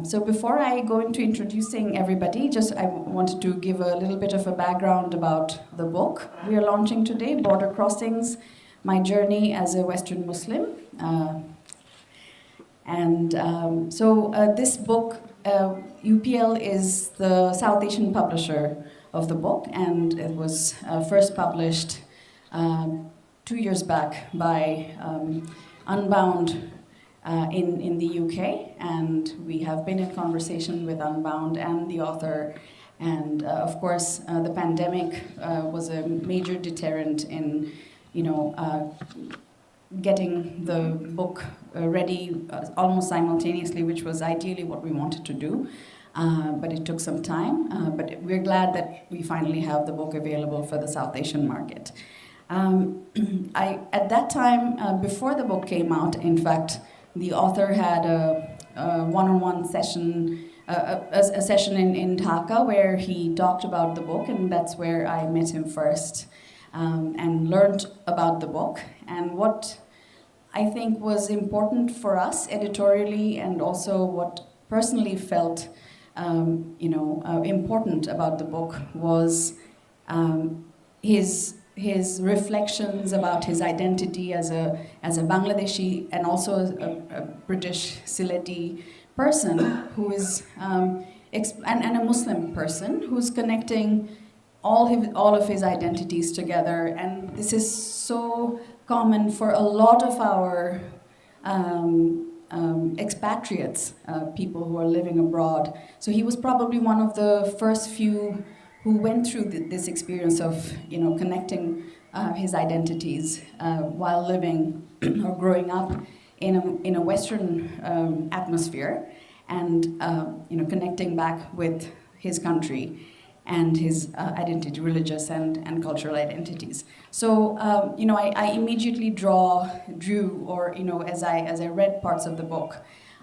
So before I go into introducing everybody, just I wanted to give a little bit of a background about the book we are launching today, Border Crossings, My Journey as a Western Muslim. This book, UPL is the South Asian publisher of the book, and it was first published 2 years back by Unbound in the UK, and we have been in conversation with Unbound and the author. And of course, the pandemic was a major deterrent in, getting the book ready almost simultaneously, which was ideally what we wanted to do. But it took some time. But we're glad that we finally have the book available for the South Asian market. At that time, before the book came out, in fact, the author had a one-on-one session, a session in Dhaka where he talked about the book, and that's where I met him first. And learned about the book. And what I think was important for us editorially, and also what personally felt important about the book, was his reflections about his identity as a Bangladeshi and also a British Sylheti person who is and a Muslim person who's connecting all of his identities together. And this is so common for a lot of our expatriates, people who are living abroad. So he was probably one of the first few who went through this experience of connecting his identities while living or growing up in a Western atmosphere, and connecting back with his country and his identity, religious and cultural identities. So, I immediately drew, or as I read parts of the book,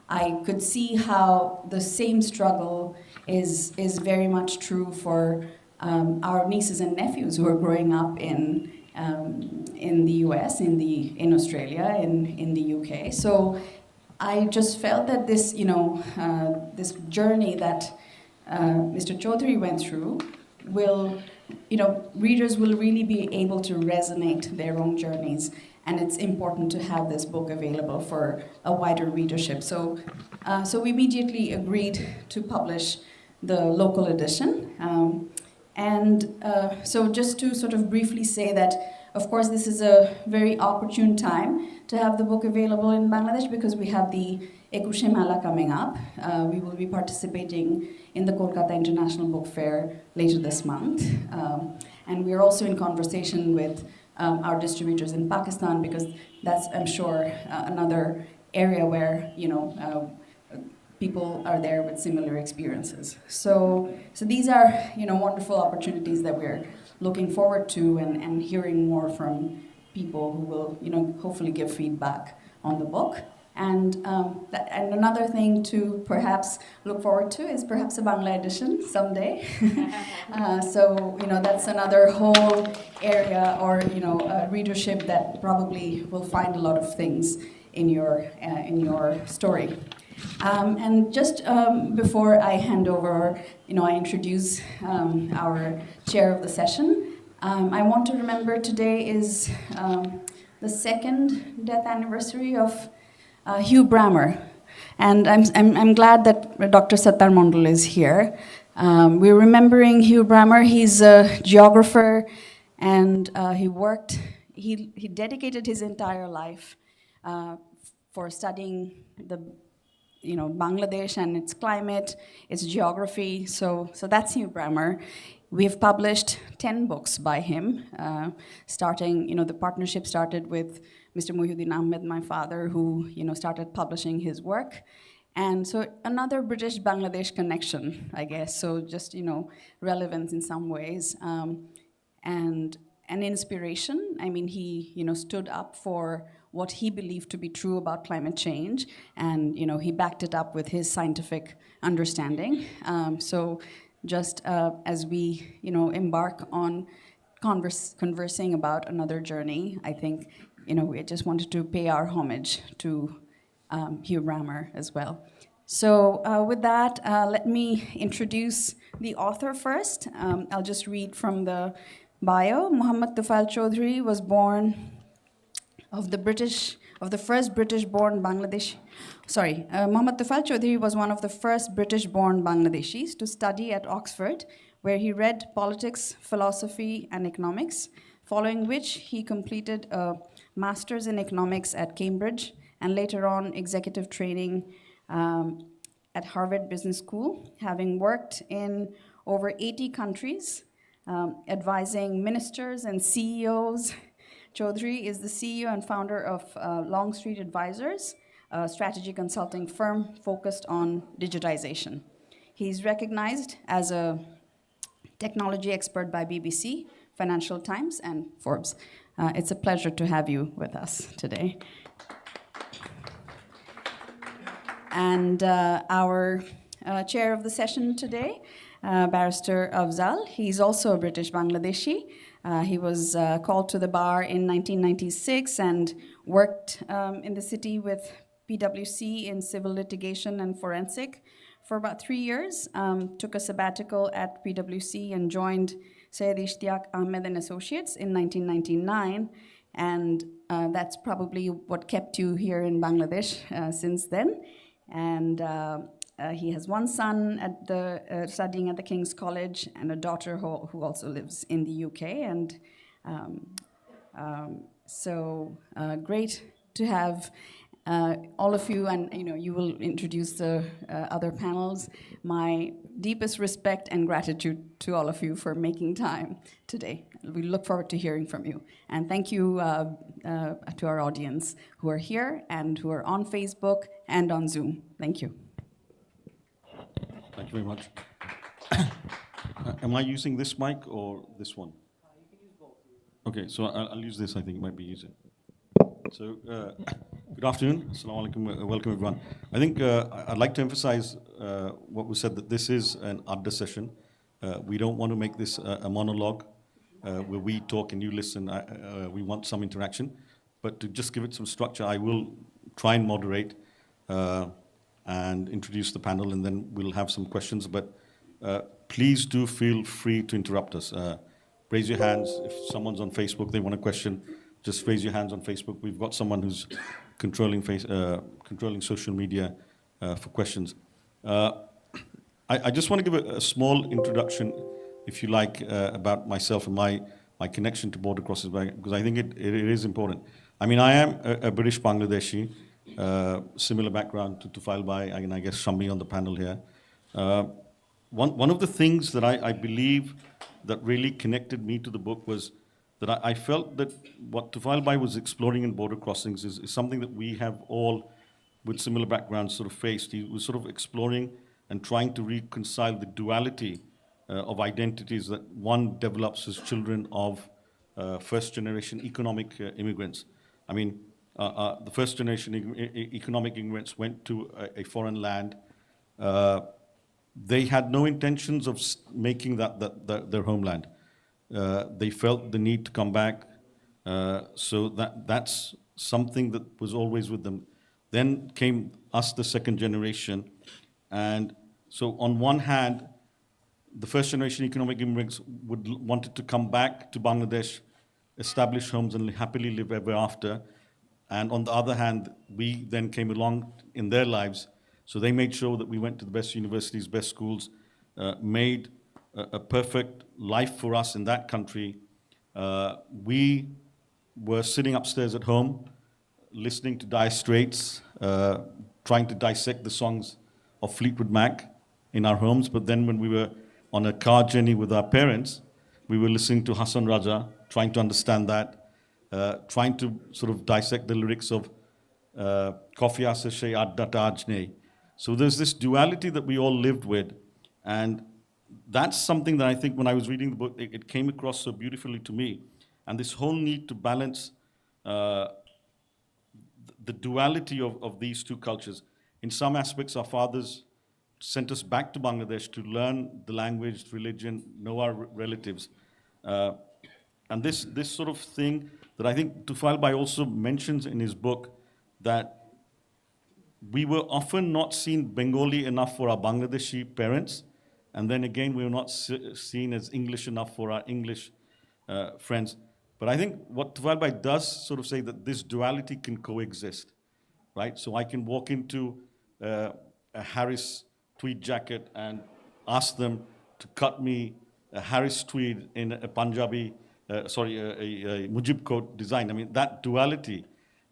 I could see how the same struggle is very much true for our nieces and nephews who are growing up in the US, in Australia, in the UK. So, I just felt that this, this journey that Mr. Chowdhury went through readers will really be able to resonate their own journeys, and it's important to have this book available for a wider readership. So we immediately agreed to publish the local edition. So just to sort of briefly say that, of course, this is a very opportune time to have the book available in Bangladesh, because we have the Ekushe Mela coming up. We will be participating in the Kolkata International Book Fair later this month. And we're also in conversation with our distributors in Pakistan, because that's, I'm sure, another area where, people are there with similar experiences. So these are, wonderful opportunities that we're looking forward to, and hearing more from people who will, hopefully give feedback on the book. And another thing to perhaps look forward to is perhaps a Bangla edition someday. So that's another whole area, or readership that probably will find a lot of things in your story. And just before I hand over, I introduce our chair of the session. I want to remember today is the second death anniversary of Hugh Brammer, and I'm glad that Dr. Sattar Mondal is here. We're remembering Hugh Brammer. He's a geographer, and he dedicated his entire life for studying the Bangladesh and its climate, its geography. So that's Hugh Brammer. We've published 10 books by him, starting, the partnership started with Mr. Muhyiddin Ahmed, my father, who, started publishing his work. And so another British-Bangladesh connection, I guess. So just, relevance in some ways. And an inspiration. I mean, he, stood up for what he believed to be true about climate change, and he backed it up with his scientific understanding. So just as we embark on conversing about another journey, I think we just wanted to pay our homage to Hugh Brammer as well. So, with that, let me introduce the author first. I'll just read from the bio. Mohammad Tufael Chowdhury was born of the first British-born Bangladesh. Mohammad Tufael Chowdhury was one of the first British-born Bangladeshis to study at Oxford, where he read politics, philosophy, and economics. Following which he completed a master's in economics at Cambridge and later on executive training at Harvard Business School, having worked in over 80 countries, advising ministers and CEOs. Chowdhury is the CEO and founder of Longstreet Advisors, a strategy consulting firm focused on digitization. He's recognized as a technology expert by BBC, Financial Times, and Forbes. It's a pleasure to have you with us today. And our chair of the session today, Barrister Afzal, he's also a British Bangladeshi. He was called to the bar in 1996 and worked in the city with PwC in civil litigation and forensic for about 3 years, took a sabbatical at PwC and joined Syed Ishtiaq Ahmed and Associates in 1999. And that's probably what kept you here in Bangladesh since then. And he has one son studying at the King's College and a daughter who also lives in the UK. And so great to have all of you, and you will introduce the other panels. My deepest respect and gratitude to all of you for making time today. We look forward to hearing from you. And thank you to our audience who are here and who are on Facebook and on Zoom. Thank you. Thank you very much. Am I using this mic or this one? You can use both. Okay, so I'll use this. I think it might be easier. So, good afternoon. Assalamu alaikum. Welcome, everyone. I think I'd like to emphasize what was said, that this is an Adda session. We don't want to make this a monologue where we talk and you listen. We want some interaction. But to just give it some structure, I will try and moderate and introduce the panel, and then we'll have some questions. But please do feel free to interrupt us. Raise your hands. If someone's on Facebook, they want a question, just raise your hands on Facebook. We've got someone who's controlling social media for questions. I just want to give a small introduction, if you like, about myself and my connection to border crosses, because I think it is important. I mean, I am a British Bangladeshi, similar background to Tufael Bhai, and I guess Shami on the panel here. One of the things that I believe that really connected me to the book was that I felt that what Tufael Bhai was exploring in border crossings is something that we have all, with similar backgrounds, sort of faced. He was sort of exploring and trying to reconcile the duality of identities that one develops as children of first-generation economic immigrants. I mean, the first-generation economic immigrants went to a foreign land. They had no intentions of making that their homeland. They felt the need to come back, so that's something that was always with them. Then came us, the second generation, and so on one hand, the first generation economic immigrants wanted to come back to Bangladesh, establish homes and happily live ever after. And on the other hand, we then came along in their lives, so they made sure that we went to the best universities, best schools, made a perfect life for us in that country. We were sitting upstairs at home, listening to Dire Straits, trying to dissect the songs of Fleetwood Mac in our homes. But then when we were on a car journey with our parents, we were listening to Hassan Raja, trying to understand that, trying to sort of dissect the lyrics of Kofi Ase Shey Adda Taj Nei. So there's this duality that we all lived with, and that's something that I think when I was reading the book, it came across so beautifully to me. And this whole need to balance the duality of these two cultures. In some aspects, our fathers sent us back to Bangladesh to learn the language, religion, know our relatives. And this sort of thing that I think Tufael Bhai also mentions in his book, that we were often not seen Bengali enough for our Bangladeshi parents, and then again, we were not seen as English enough for our English friends. But I think what Tufael Bhai does sort of say that this duality can coexist, right? So I can walk into a Harris tweed jacket and ask them to cut me a Harris tweed in a Punjabi, a Mujib coat design. I mean, that duality,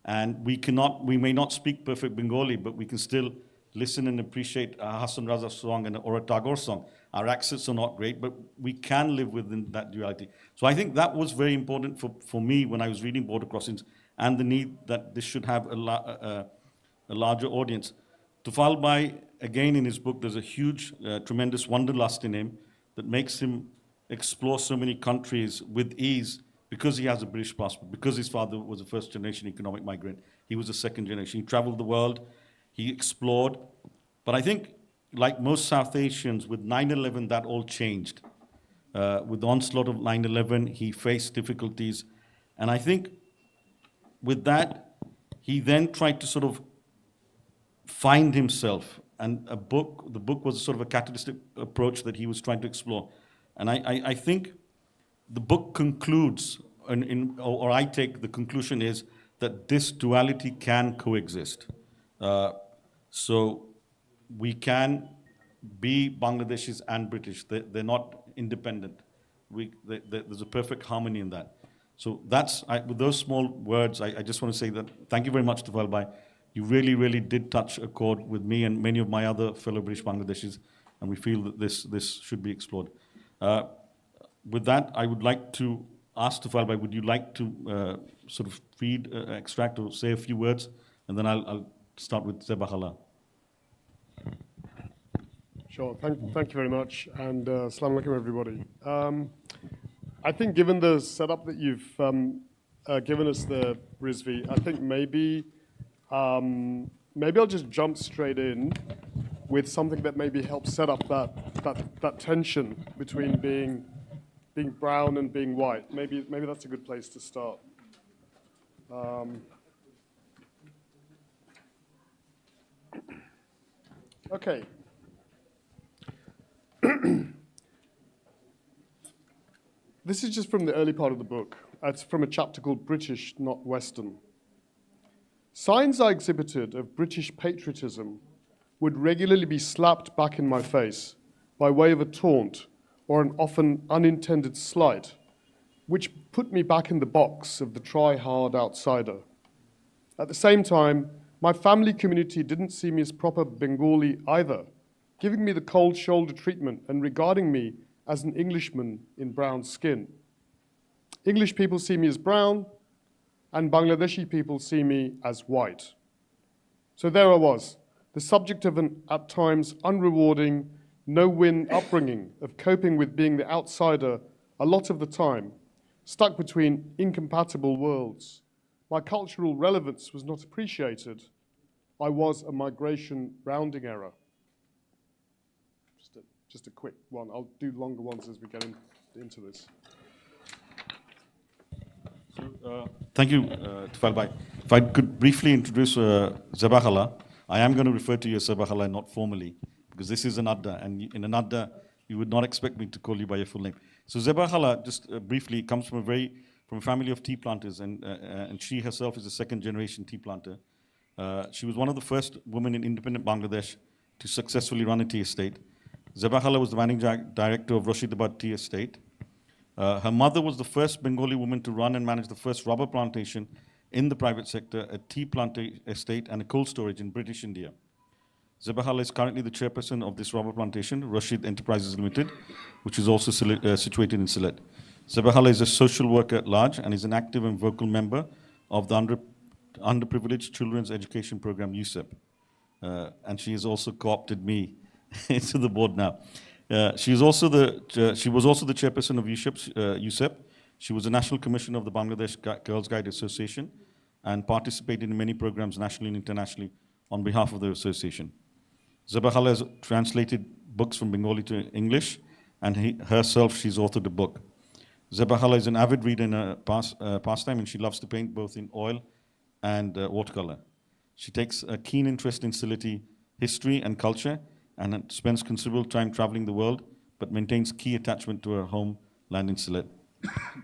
and we may not speak perfect Bengali, but we can still listen and appreciate a Hassan Raza song or a Tagore song. Our accents are not great, but we can live within that duality. So I think that was very important for me when I was reading Border Crossings, and the need that this should have a larger audience. Tufael Bhai, again in his book, there's a huge, tremendous wanderlust in him that makes him explore so many countries with ease because he has a British passport, because his father was a first-generation economic migrant. He was a second generation. He traveled the world. He explored. But I think, like most South Asians, with 9/11, that all changed. With the onslaught of 9/11, he faced difficulties. And I think with that, he then tried to sort of find himself. And the book was sort of a catalytic approach that he was trying to explore. And I think the book concludes, or I take the conclusion is that this duality can coexist. So we can be Bangladeshis and British. They're not independent. There's a perfect harmony in that. So with those small words, I just want to say that thank you very much, Tufael Bhai. You really, really did touch a chord with me and many of my other fellow British Bangladeshis, and we feel that this should be explored. With that, I would like to ask Tufael Bhai, would you like to sort of extract or say a few words, and then I'll start with Zebakhala. Sure. Thank you very much, and assalamu alaikum, everybody. I think given the setup that you've given us there, Rizvi, I think maybe I'll just jump straight in with something that maybe helps set up that tension between being brown and being white. Maybe that's a good place to start. Okay. This is just from the early part of the book. It's from a chapter called British, Not Western. Signs I exhibited of British patriotism would regularly be slapped back in my face by way of a taunt or an often unintended slight, which put me back in the box of the try-hard outsider. At the same time, my family community didn't see me as proper Bengali either, giving me the cold shoulder treatment and regarding me as an Englishman in brown skin. English people see me as brown, and Bangladeshi people see me as white. So there I was, the subject of an, at times, unrewarding, no-win upbringing of coping with being the outsider a lot of the time, stuck between incompatible worlds. My cultural relevance was not appreciated. I was a migration rounding error. Just a quick one. I'll do longer ones as we get into this. So, thank you, Tufael Bhai. If I could briefly introduce Zebakhala, I am going to refer to you as Zebakhala, not formally, because this is an adda, and in an adda, you would not expect me to call you by your full name. So Zebakhala, just briefly, comes from a family of tea planters, and she herself is a second-generation tea planter. She was one of the first women in independent Bangladesh to successfully run a tea estate. Zebakhala was the managing director of Rashidabad Tea Estate. Her mother was the first Bengali woman to run and manage the first rubber plantation in the private sector, a tea plantation estate, and a cold storage in British India. Zebakhala is currently the chairperson of this rubber plantation, Rashid Enterprises Limited, which is also situated in Sylhet. Zebakhala is a social worker at large and is an active and vocal member of the underprivileged children's education program, USEP. And she has also co-opted me into the board now. She was also the chairperson of USEP. She was a national commissioner of the Bangladesh Girls Guide Association and participated in many programs nationally and internationally on behalf of the association. Zebakhala has translated books from Bengali to English, and herself, she's authored a book. Zebakhala is an avid reader in her pastime, and she loves to paint both in oil and watercolor. She takes a keen interest in Sylheti history and culture and spends considerable time traveling the world, but maintains key attachment to her homeland in Sylhet.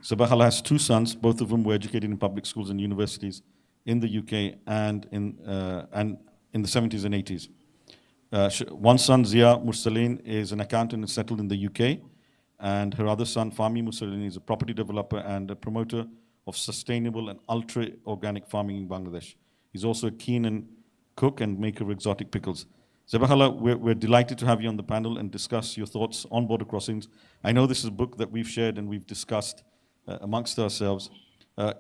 Zabahala has two sons, both of whom were educated in public schools and universities in the UK and in the 70s and 80s. One son, Zia Mursaleen, is an accountant and settled in the UK, and her other son, Fahmi Mursaleen, is a property developer and a promoter of sustainable and ultra-organic farming in Bangladesh. He's also a keen cook and maker of exotic pickles. Zabahala, we're delighted to have you on the panel and discuss your thoughts on border crossings. I know this is a book that we've shared and we've discussed amongst ourselves.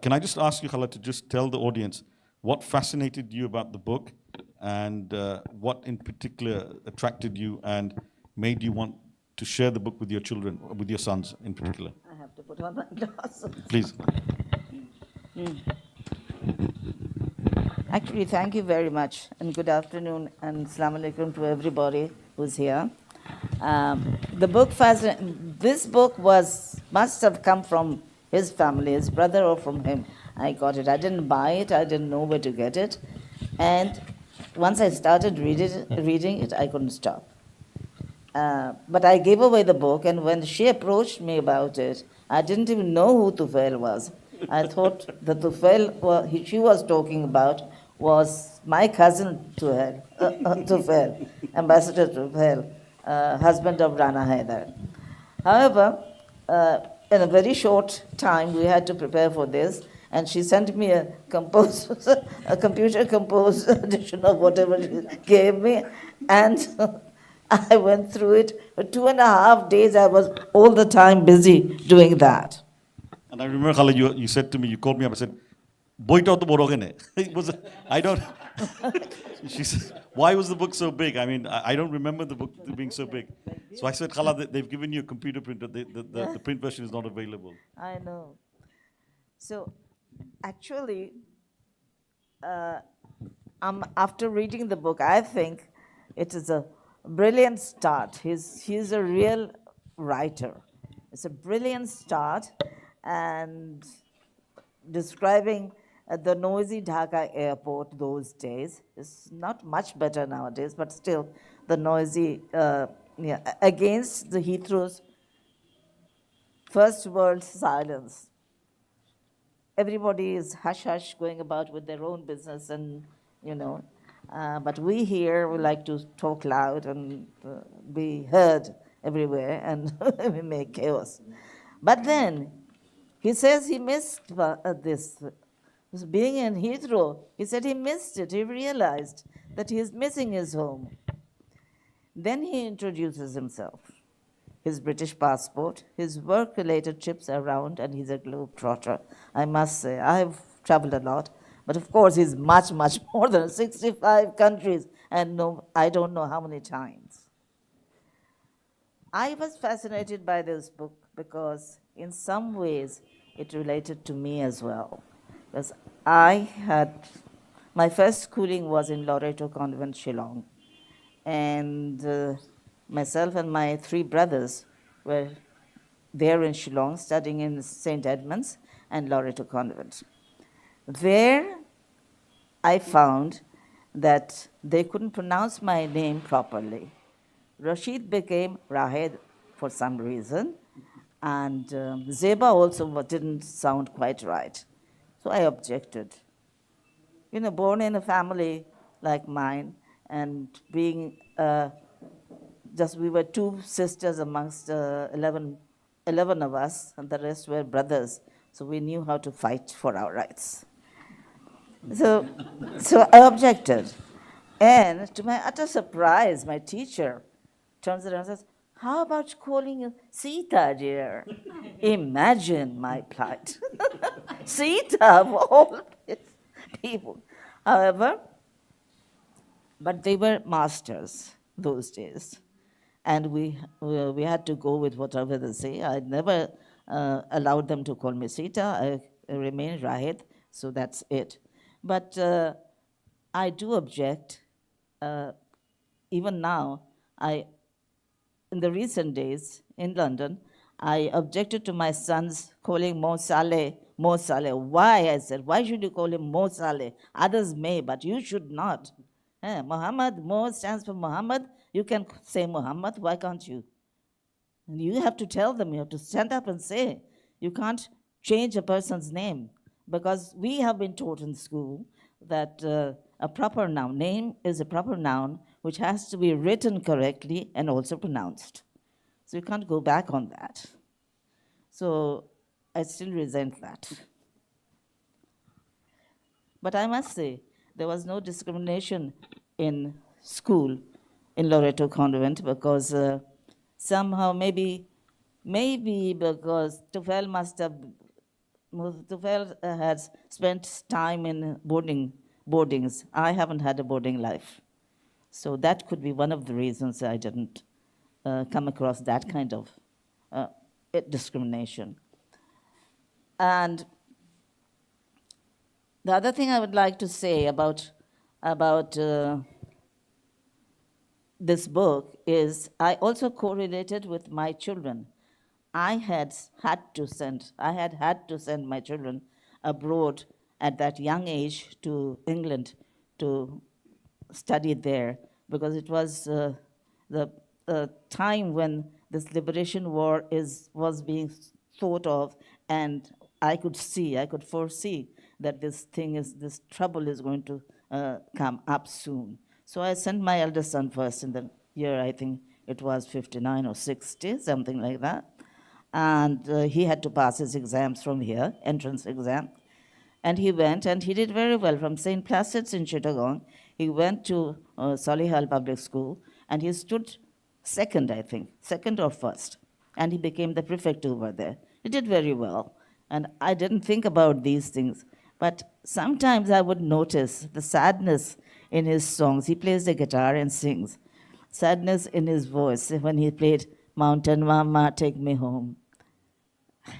Can I just ask you, Khala, to just tell the audience what fascinated you about the book and what in particular attracted you and made you want to share the book with your children, with your sons in particular? I have to put on my glasses. Please. Actually, thank you very much, and good afternoon, and Assalamu alaikum to everybody who's here. This book must have come from his family, his brother, or from him. I got it. I didn't buy it. I didn't know where to get it, and once I started reading it, I couldn't stop. But I gave away the book, and when she approached me about it, I didn't even know who Tufael was. I thought the Tufael she was talking about was my cousin Tufael, Ambassador Tufael, husband of Rana Haidar. However, in a very short time, we had to prepare for this, and she sent me a computer-composed edition of whatever she gave me, and I went through it. For 2.5 days, I was all the time busy doing that. And I remember, Khala, you said to me, you called me up and said, "Boita to borogene." It was, I don't. She said, "Why was the book so big?" I mean, I don't remember the book being so big. So I said, "Khala, they've given you a computer printer. The print version is not available." I know. So, actually, after reading the book, I think it is a brilliant start. He's a real writer. It's a brilliant start, and describing the noisy Dhaka airport those days is not much better nowadays, but still the noisy, against the Heathrow's first world silence. Everybody is hush-hush going about with their own business and, but we here, we like to talk loud and be heard everywhere, and we make chaos. But then, he says he missed this. Being in Heathrow, he said he missed it. He realized that he is missing his home. Then he introduces himself, his British passport, his work-related trips around, and he's a globetrotter. I must say, I've traveled a lot, but of course he's much, much more than 65 countries, and I don't know how many times. I was fascinated by this book because in some ways it related to me as well. Because my first schooling was in Loreto Convent, Shillong. And myself and my 3 brothers were there in Shillong studying in St. Edmunds and Loreto Convent. There I found that they couldn't pronounce my name properly. Rashid became Rahed for some reason, and Zeba also didn't sound quite right. So I objected. Born in a family like mine, and being we were 2 sisters amongst 11 of us, and the rest were brothers. So we knew how to fight for our rights. So I objected. And to my utter surprise, my teacher turns around and says, "How about calling you Sita, dear?" Imagine my plight. Sita, of all people. However, but they were masters those days. And we had to go with whatever they say. I never allowed them to call me Sita. I remained Rahid, so that's it. But I do object. Even now, in the recent days in London, I objected to my sons calling Mo Saleh Mo Saleh. Why? I said, why should you call him Mo Saleh? Others may, but you should not. Muhammad, Mo stands for Muhammad. You can say Muhammad. Why can't you? And you have to tell them, you have to stand up and say. You can't change a person's name, because we have been taught in school that a proper noun, name is a proper noun which has to be written correctly and also pronounced. So you can't go back on that. So I still resent that. But I must say, there was no discrimination in school in Loreto Convent, because somehow maybe because Tufael has spent time in boardings. I haven't had a boarding life. So that could be one of the reasons I didn't come across that kind of discrimination. And the other thing I would like to say about this book is I also correlated with my children. I had to send my children abroad at that young age to England to study there, because it was the time when this liberation war was being thought of, and I could foresee that this trouble is going to come up soon. So I sent my eldest son first in the year, I think it was 59 or 60, something like that. And he had to pass his exams from here, entrance exam. And he went, and he did very well. From St. Placid's in Chittagong, he went to Solihull Public School, and he stood second, I think, second or first. And he became the prefect over there. He did very well. And I didn't think about these things. But sometimes I would notice the sadness in his songs. He plays the guitar and sings. Sadness in his voice when he played Mountain Mama, Take Me Home.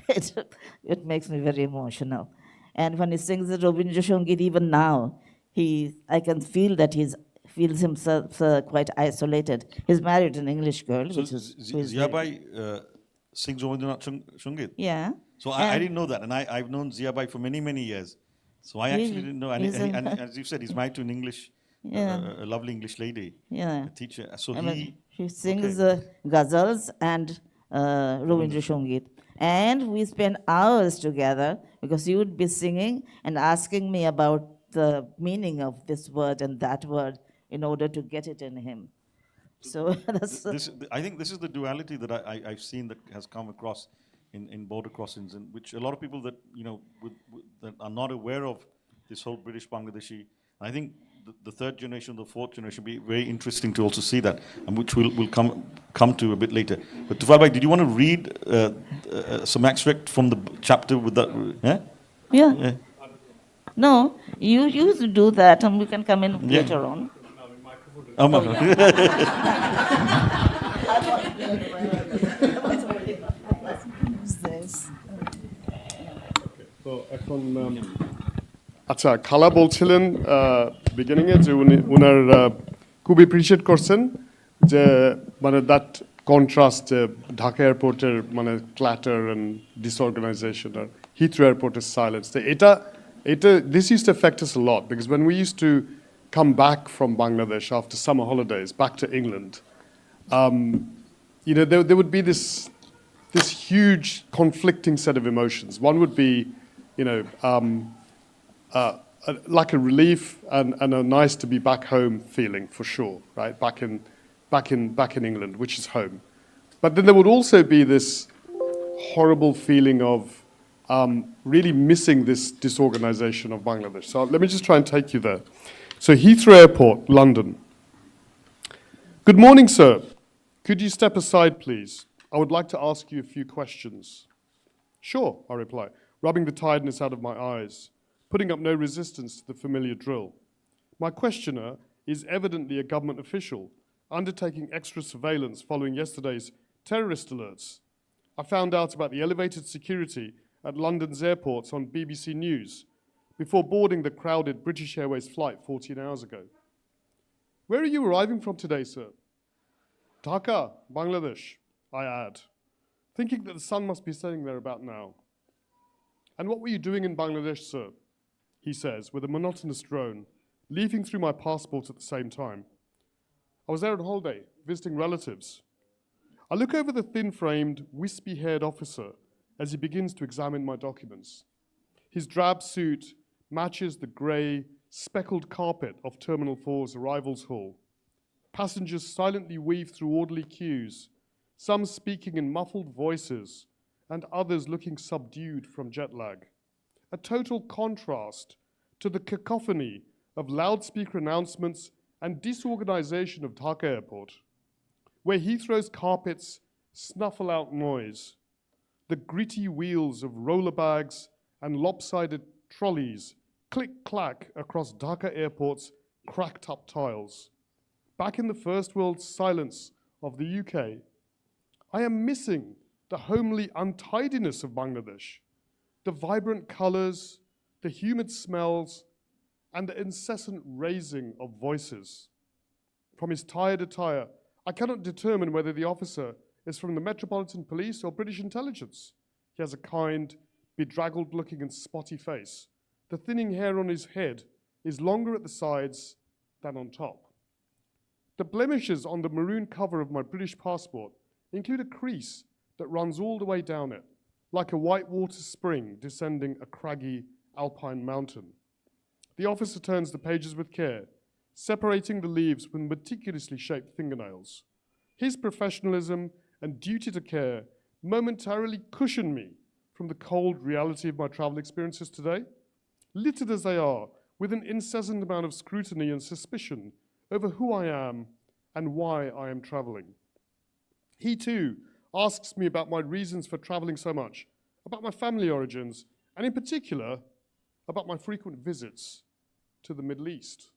It makes me very emotional. And when he sings the Robinjo Shongit, even now, I can feel that he feels himself quite isolated. He's married an English girl. So Ziabai sings Rabindranath Shongit? Yeah. So I didn't know that, and I've known Ziabai for many, many years. So I actually didn't know. And as you said, he's married to an English, a lovely English lady, a teacher. So he sings ghazals and Rabindra Shongit. And we spend hours together, because he would be singing and asking me about the meaning of this word and that word in order to get it in him. So I think this is the duality that I've seen that has come across in border crossings, in which a lot of people that that are not aware of this whole British Bangladeshi. I think the third generation, the fourth generation, will be very interesting to also see that, and which we'll come to a bit later. But Tufael Bhai, did you want to read some extract from the chapter with that? Yeah. No, you used to do that, and we can come in later on. তো এখন আচ্ছা খালা বলছিলেন বিগিনিংয়ে যে উনার খুব appreciate করছেন যে মানে দ্যাট কন্ট্রাস্ট ঢাকা এয়ারপোর্টের মানে ক্ল্যাটার অ্যান্ড ডিসঅর্গানাইজেশন আর হিথ্রো এয়ারপোর্টের সাইলেন্স এটা this used to affect us a lot, because when we used to come back from Bangladesh after summer holidays back to England, there would be this huge conflicting set of emotions. One would be, like a relief and a nice to be back home feeling, for sure, right? Back in England, which is home. But then there would also be this horrible feeling of really missing this disorganization of Bangladesh. So let me just try and take you there. So Heathrow Airport, London. Good morning, sir. Could you step aside, please? I would like to ask you a few questions. Sure, I reply, rubbing the tiredness out of my eyes, putting up no resistance to the familiar drill. My questioner is evidently a government official, undertaking extra surveillance following yesterday's terrorist alerts. I found out about the elevated security at London's airports on BBC News before boarding the crowded British Airways flight 14 hours ago. Where are you arriving from today, sir? Dhaka, Bangladesh, I add, thinking that the sun must be setting there about now. "And what were you doing in Bangladesh, sir?" he says, with a monotonous drone, leafing through my passport at the same time. "I was there on holiday, visiting relatives." I look over the thin-framed, wispy-haired officer as he begins to examine my documents. His drab suit matches the grey, speckled carpet of Terminal 4's arrivals hall. Passengers silently weave through orderly queues, some speaking in muffled voices and others looking subdued from jet lag. A total contrast to the cacophony of loudspeaker announcements and disorganization of Dhaka Airport, where Heathrow's carpets snuffle out noise, the gritty wheels of roller bags and lopsided trolleys click-clack across Dhaka Airport's cracked-up tiles. Back in the first world silence of the UK, I am missing the homely untidiness of Bangladesh, the vibrant colors, the humid smells, and the incessant raising of voices. From his tired attire, I cannot determine whether the officer is from the Metropolitan Police or British intelligence. He has a kind, bedraggled-looking and spotty face. The thinning hair on his head is longer at the sides than on top. The blemishes on the maroon cover of my British passport include a crease that runs all the way down it, like a whitewater spring descending a craggy alpine mountain. The officer turns the pages with care, separating the leaves with meticulously shaped fingernails. His professionalism and duty to care momentarily cushion me from the cold reality of my travel experiences today, littered as they are with an incessant amount of scrutiny and suspicion over who I am and why I am traveling. He too asks me about my reasons for traveling so much, about my family origins, and in particular, about my frequent visits to the Middle East.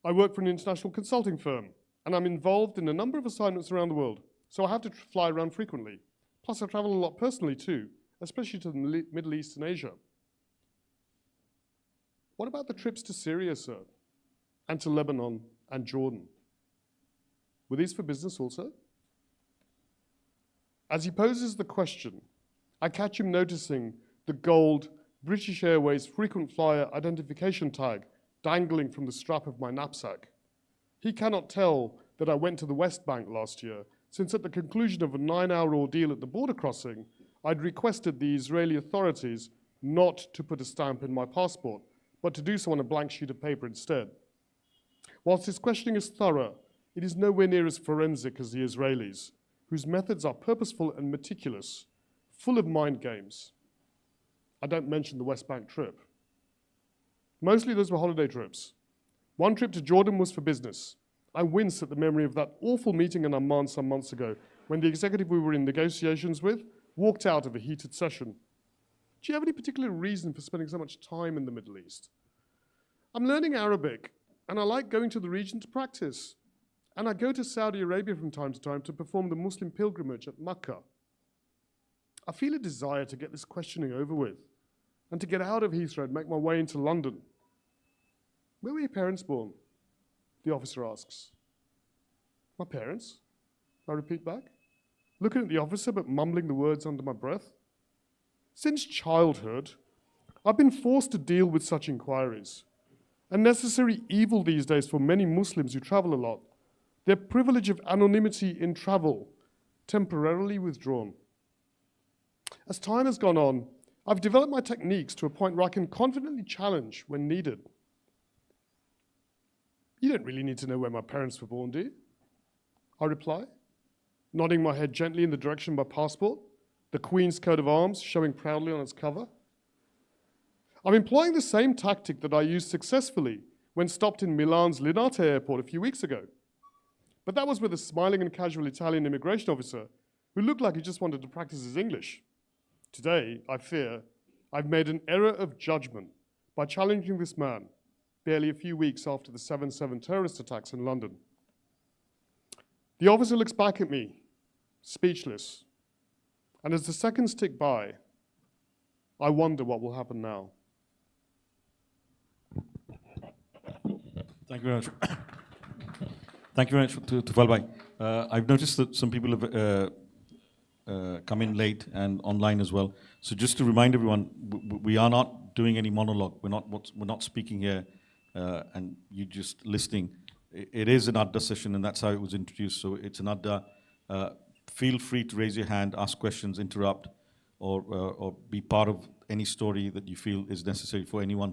I work for an international consulting firm, and I'm involved in a number of assignments around the world, so I have to fly around frequently. Plus, I travel a lot personally too, especially to the Middle East and Asia. What about the trips to Syria, sir, and to Lebanon and Jordan? Were these for business also? As he poses the question, I catch him noticing the gold British Airways frequent flyer identification tag dangling from the strap of my knapsack. He cannot tell that I went to the West Bank last year, since at the conclusion of a 9-hour ordeal at the border crossing, I'd requested the Israeli authorities not to put a stamp in my passport, but to do so on a blank sheet of paper instead. Whilst his questioning is thorough, it is nowhere near as forensic as the Israelis, whose methods are purposeful and meticulous, full of mind games. I don't mention the West Bank trip. Mostly those were holiday trips. One trip to Jordan was for business. I wince at the memory of that awful meeting in Amman some months ago when the executive we were in negotiations with walked out of a heated session. Do you have any particular reason for spending so much time in the Middle East? I'm learning Arabic, and I like going to the region to practice. And I go to Saudi Arabia from time to time to perform the Muslim pilgrimage at Mecca. I feel a desire to get this questioning over with and to get out of Heathrow and make my way into London. Where were your parents born? The officer asks. My parents? I repeat back, looking at the officer but mumbling the words under my breath. Since childhood, I've been forced to deal with such inquiries. A necessary evil these days for many Muslims who travel a lot. Their privilege of anonymity in travel temporarily withdrawn. As time has gone on, I've developed my techniques to a point where I can confidently challenge when needed. You don't really need to know where my parents were born, do you? I reply, nodding my head gently in the direction of my passport, the Queen's coat of arms showing proudly on its cover. I'm employing the same tactic that I used successfully when stopped in Milan's Linate airport a few weeks ago. But that was with a smiling and casual Italian immigration officer who looked like he just wanted to practice his English. Today, I fear, I've made an error of judgment by challenging this man barely a few weeks after the 7/7 terrorist attacks in London. The officer looks back at me, speechless, and as the seconds tick by, I wonder what will happen now. Thank you very much. Thank you very much to Tufael bhai. I've noticed that some people have come in late and online as well. So just to remind everyone, we are not doing any monologue. We're not speaking here, and you just listening. It is an Adda session, and that's how it was introduced. So it's an Adda. Feel free to raise your hand, ask questions, interrupt, or be part of any story that you feel is necessary for anyone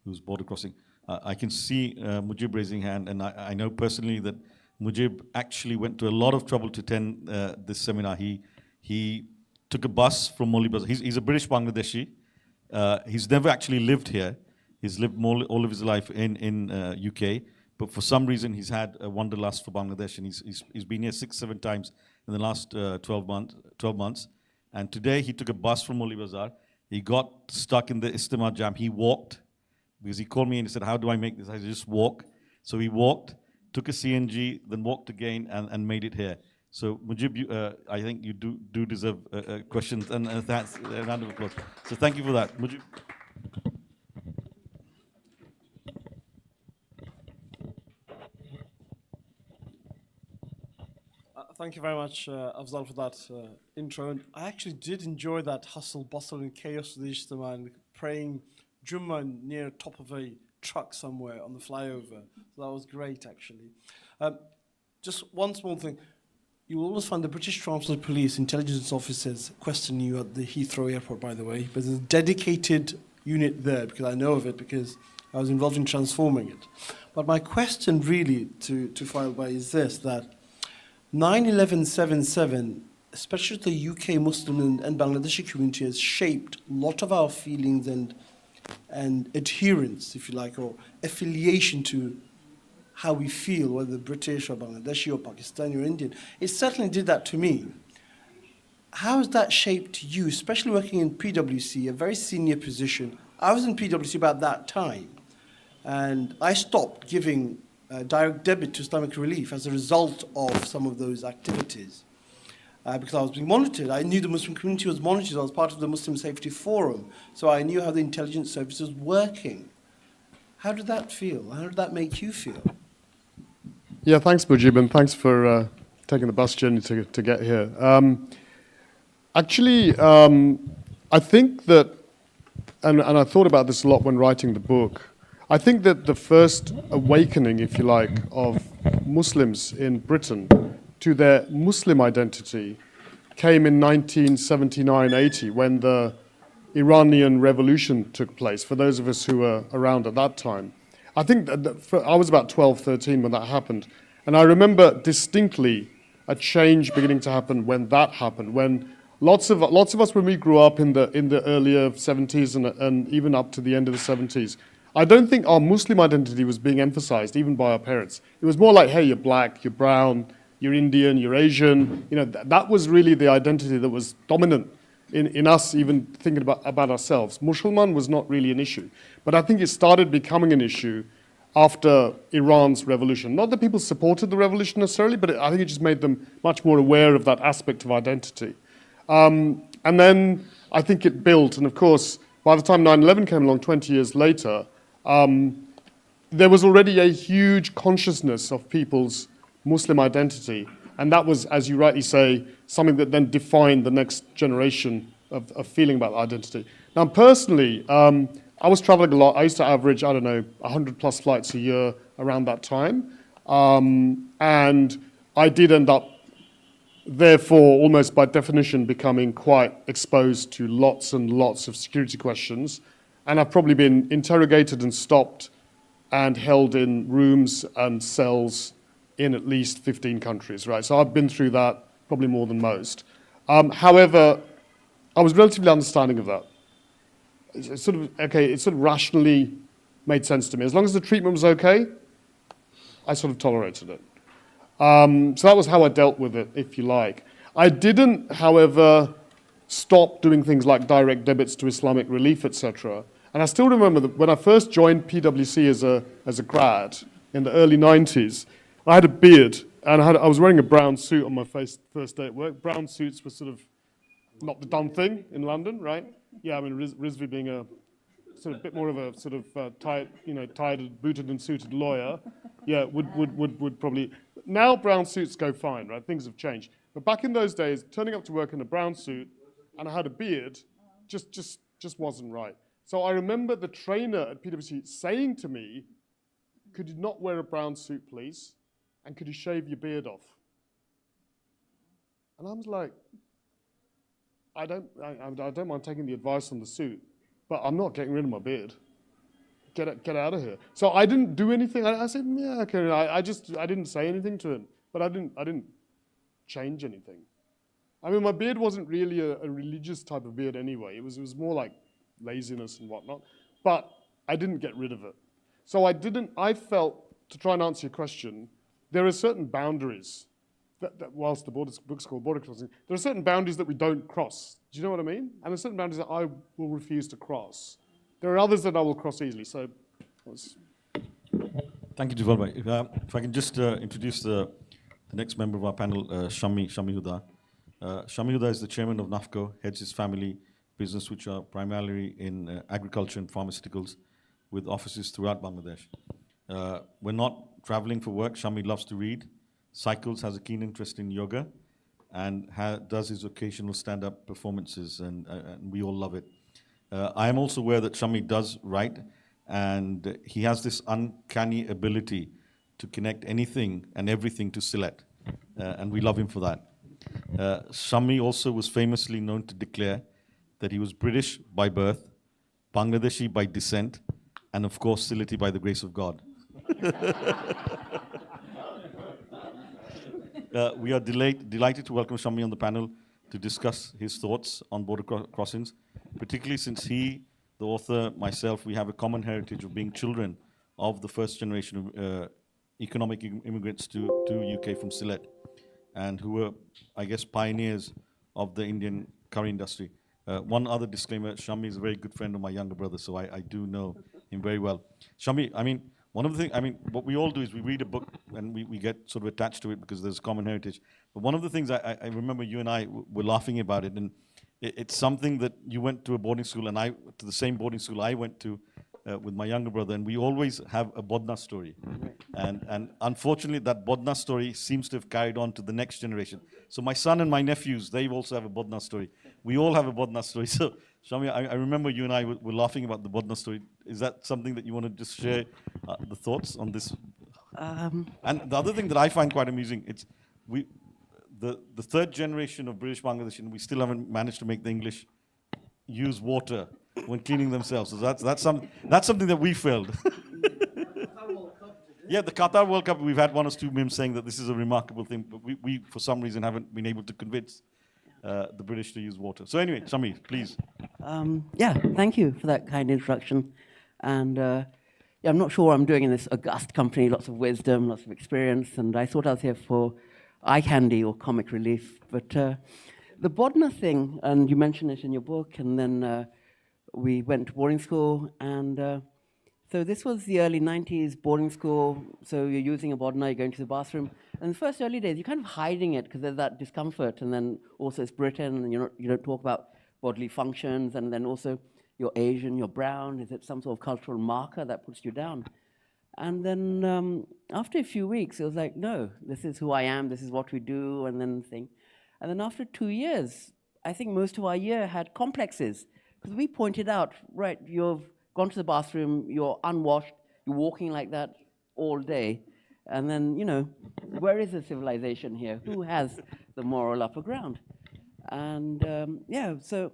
who's border crossing. I can see Mujib raising hand, and I know personally that Mujib actually went to a lot of trouble to attend this seminar. He took a bus from Molly Bazaar. He's a British Bangladeshi. He's never actually lived here. He's lived all of his life in UK, but for some reason he's had a wanderlust for Bangladesh, and he's been here 6-7 times in the last 12 months. And today he took a bus from Molly Bazaar. He got stuck in the Istimar jam. He walked, because he called me and he said, "How do I make this?" I said, "Just walk." So he walked, took a CNG, then walked again, and made it here. So Mujib, I think you do deserve questions, and that's a round of applause. So thank you for that, Mujib. Thank you very much, Afzal, for that intro. And I actually did enjoy that hustle, bustle, and chaos of the Ijtima and praying Jummah near top of a truck somewhere on the flyover. So that was great, actually. Just one small thing. You will always find the British Transport Police intelligence officers question you at the Heathrow Airport, by the way. But there's a dedicated unit there, because I know of it, because I was involved in transforming it. But my question really to Tufael Bhai is this, that 9/11/77, especially the UK Muslim and Bangladeshi community, has shaped a lot of our feelings and adherence, if you like, or affiliation to how we feel, whether British or Bangladeshi or Pakistani or Indian. It certainly did that to me. How has that shaped you, especially working in PwC, a very senior position? I was in PwC about that time, and I stopped giving direct debit to Islamic Relief as a result of some of those activities. Because I was being monitored. I knew the Muslim community was monitored. I was part of the Muslim Safety Forum, so I knew how the intelligence service was working. How did that feel? How did that make you feel? Yeah, thanks, Mujib, and thanks for taking the bus journey to get here. Actually, I think that, and I thought about this a lot when writing the book, I think that the first awakening, if you like, of Muslims in Britain to their Muslim identity came in 1979-80, when the Iranian Revolution took place, for those of us who were around at that time. I think I was about 12, 13 when that happened. And I remember distinctly a change beginning to happen when that happened, when lots of us, when we grew up in the earlier 70s and even up to the end of the 70s, I don't think our Muslim identity was being emphasized, even by our parents. It was more like, hey, you're black, you're brown, you're Indian, you're Asian. You know, that was really the identity that was dominant in us even thinking about ourselves. Muslim was not really an issue. But I think it started becoming an issue after Iran's revolution. Not that people supported the revolution necessarily, but I think it just made them much more aware of that aspect of identity. And then I think it built, and of course, by the time 9/11 came along 20 years later, there was already a huge consciousness of people's Muslim identity. And that was, as you rightly say, something that then defined the next generation of feeling about identity. Now, personally, I was traveling a lot. I used to average, 100 plus flights a year around that time. And I did end up, therefore, almost by definition, becoming quite exposed to lots and lots of security questions. And I've probably been interrogated and stopped and held in rooms and cells in at least 15 countries, right? So I've been through that probably more than most. However, I was relatively understanding of that. It sort of rationally made sense to me. As long as the treatment was okay, I sort of tolerated it. So that was how I dealt with it, if you like. I didn't, however, stop doing things like direct debits to Islamic Relief, etc. And I still remember that when I first joined PwC as a grad in the early 90s, I had a beard, and I was wearing a brown suit on my first day at work. Brown suits were sort of not the done thing in London, right? Yeah, I mean, Rizvi being a sort of bit more of a sort of tied, booted and suited lawyer, yeah, would probably. Now brown suits go fine, right? Things have changed. But back in those days, turning up to work in a brown suit and I had a beard just wasn't right. So I remember the trainer at PwC saying to me, could you not wear a brown suit, please? And could you shave your beard off? And I was like, I don't mind taking the advice on the suit, but I'm not getting rid of my beard. Get out of here. So I didn't do anything. I said, yeah, okay. I didn't say anything to him, but I didn't change anything. I mean, my beard wasn't really a religious type of beard anyway. It was more like laziness and whatnot, but I didn't get rid of it. So I felt, to try and answer your question, there are certain boundaries that whilst the book's called Border Crossing, there are certain boundaries that we don't cross. Do you know what I mean? And there are certain boundaries that I will refuse to cross. There are others that I will cross easily. So, Thank you, Tufael bhai. If I can just introduce the next member of our panel, Shami Huda. Shami Huda is the chairman of NAFCO, heads his family business, which are primarily in agriculture and pharmaceuticals, with offices throughout Bangladesh. When not traveling for work, Shami loves to read, cycles, has a keen interest in yoga, and does his occasional stand-up performances, and we all love it. I am also aware that Shami does write, and he has this uncanny ability to connect anything and everything to Sylhet, and we love him for that. Shami also was famously known to declare that he was British by birth, Bangladeshi by descent, and of course Sylheti by the grace of God. We are delighted to welcome Shami on the panel to discuss his thoughts on border crossings, particularly since he, the author, myself, we have a common heritage of being children of the first generation of economic immigrants to UK from Sylhet, and who were, I guess, pioneers of the Indian curry industry. One other disclaimer, Shami is a very good friend of my younger brother, so I do know him very well. Shami, I mean, one of the things, what we all do is we read a book and we get sort of attached to it because there's common heritage. But one of the things I remember you and I were laughing about it, and it's something that you went to a boarding school, and I to the same boarding school I went to with my younger brother, and we always have a Bodna story. And unfortunately, that Bodna story seems to have carried on to the next generation. So my son and my nephews, they also have a Bodna story. We all have a Bodna story. So Shami, I remember you and I were laughing about the Bodna story. Is that something that you want to just share the thoughts on this? And the other thing that I find quite amusing, it's the third generation of British Bangladeshi, we still haven't managed to make the English use water when cleaning themselves. So that's something that we failed. Yeah, the Qatar World Cup, we've had one or two memes saying that this is a remarkable thing, but we for some reason haven't been able to convince the British to use water. So anyway, Shami, please. Yeah, thank you for that kind introduction. And yeah, I'm not sure what I'm doing in this august company, lots of wisdom, lots of experience, and I thought I was here for eye candy or comic relief. But the Bodna thing, and you mentioned it in your book, and then we went to boarding school, and so this was the early 90s boarding school, so you're using a Bodna, you're going to the bathroom, and the first early days, you're kind of hiding it because there's that discomfort, and then also it's Britain, and you don't talk about bodily functions, and then also you're Asian, you're brown, is it some sort of cultural marker that puts you down? And then after a few weeks, it was like, no, this is who I am, this is what we do, and then thing. And then after 2 years, I think most of our year had complexes, because we pointed out, right, you've gone to the bathroom, you're unwashed, you're walking like that all day, and then, where is the civilization here? Who has the moral upper ground? And yeah, so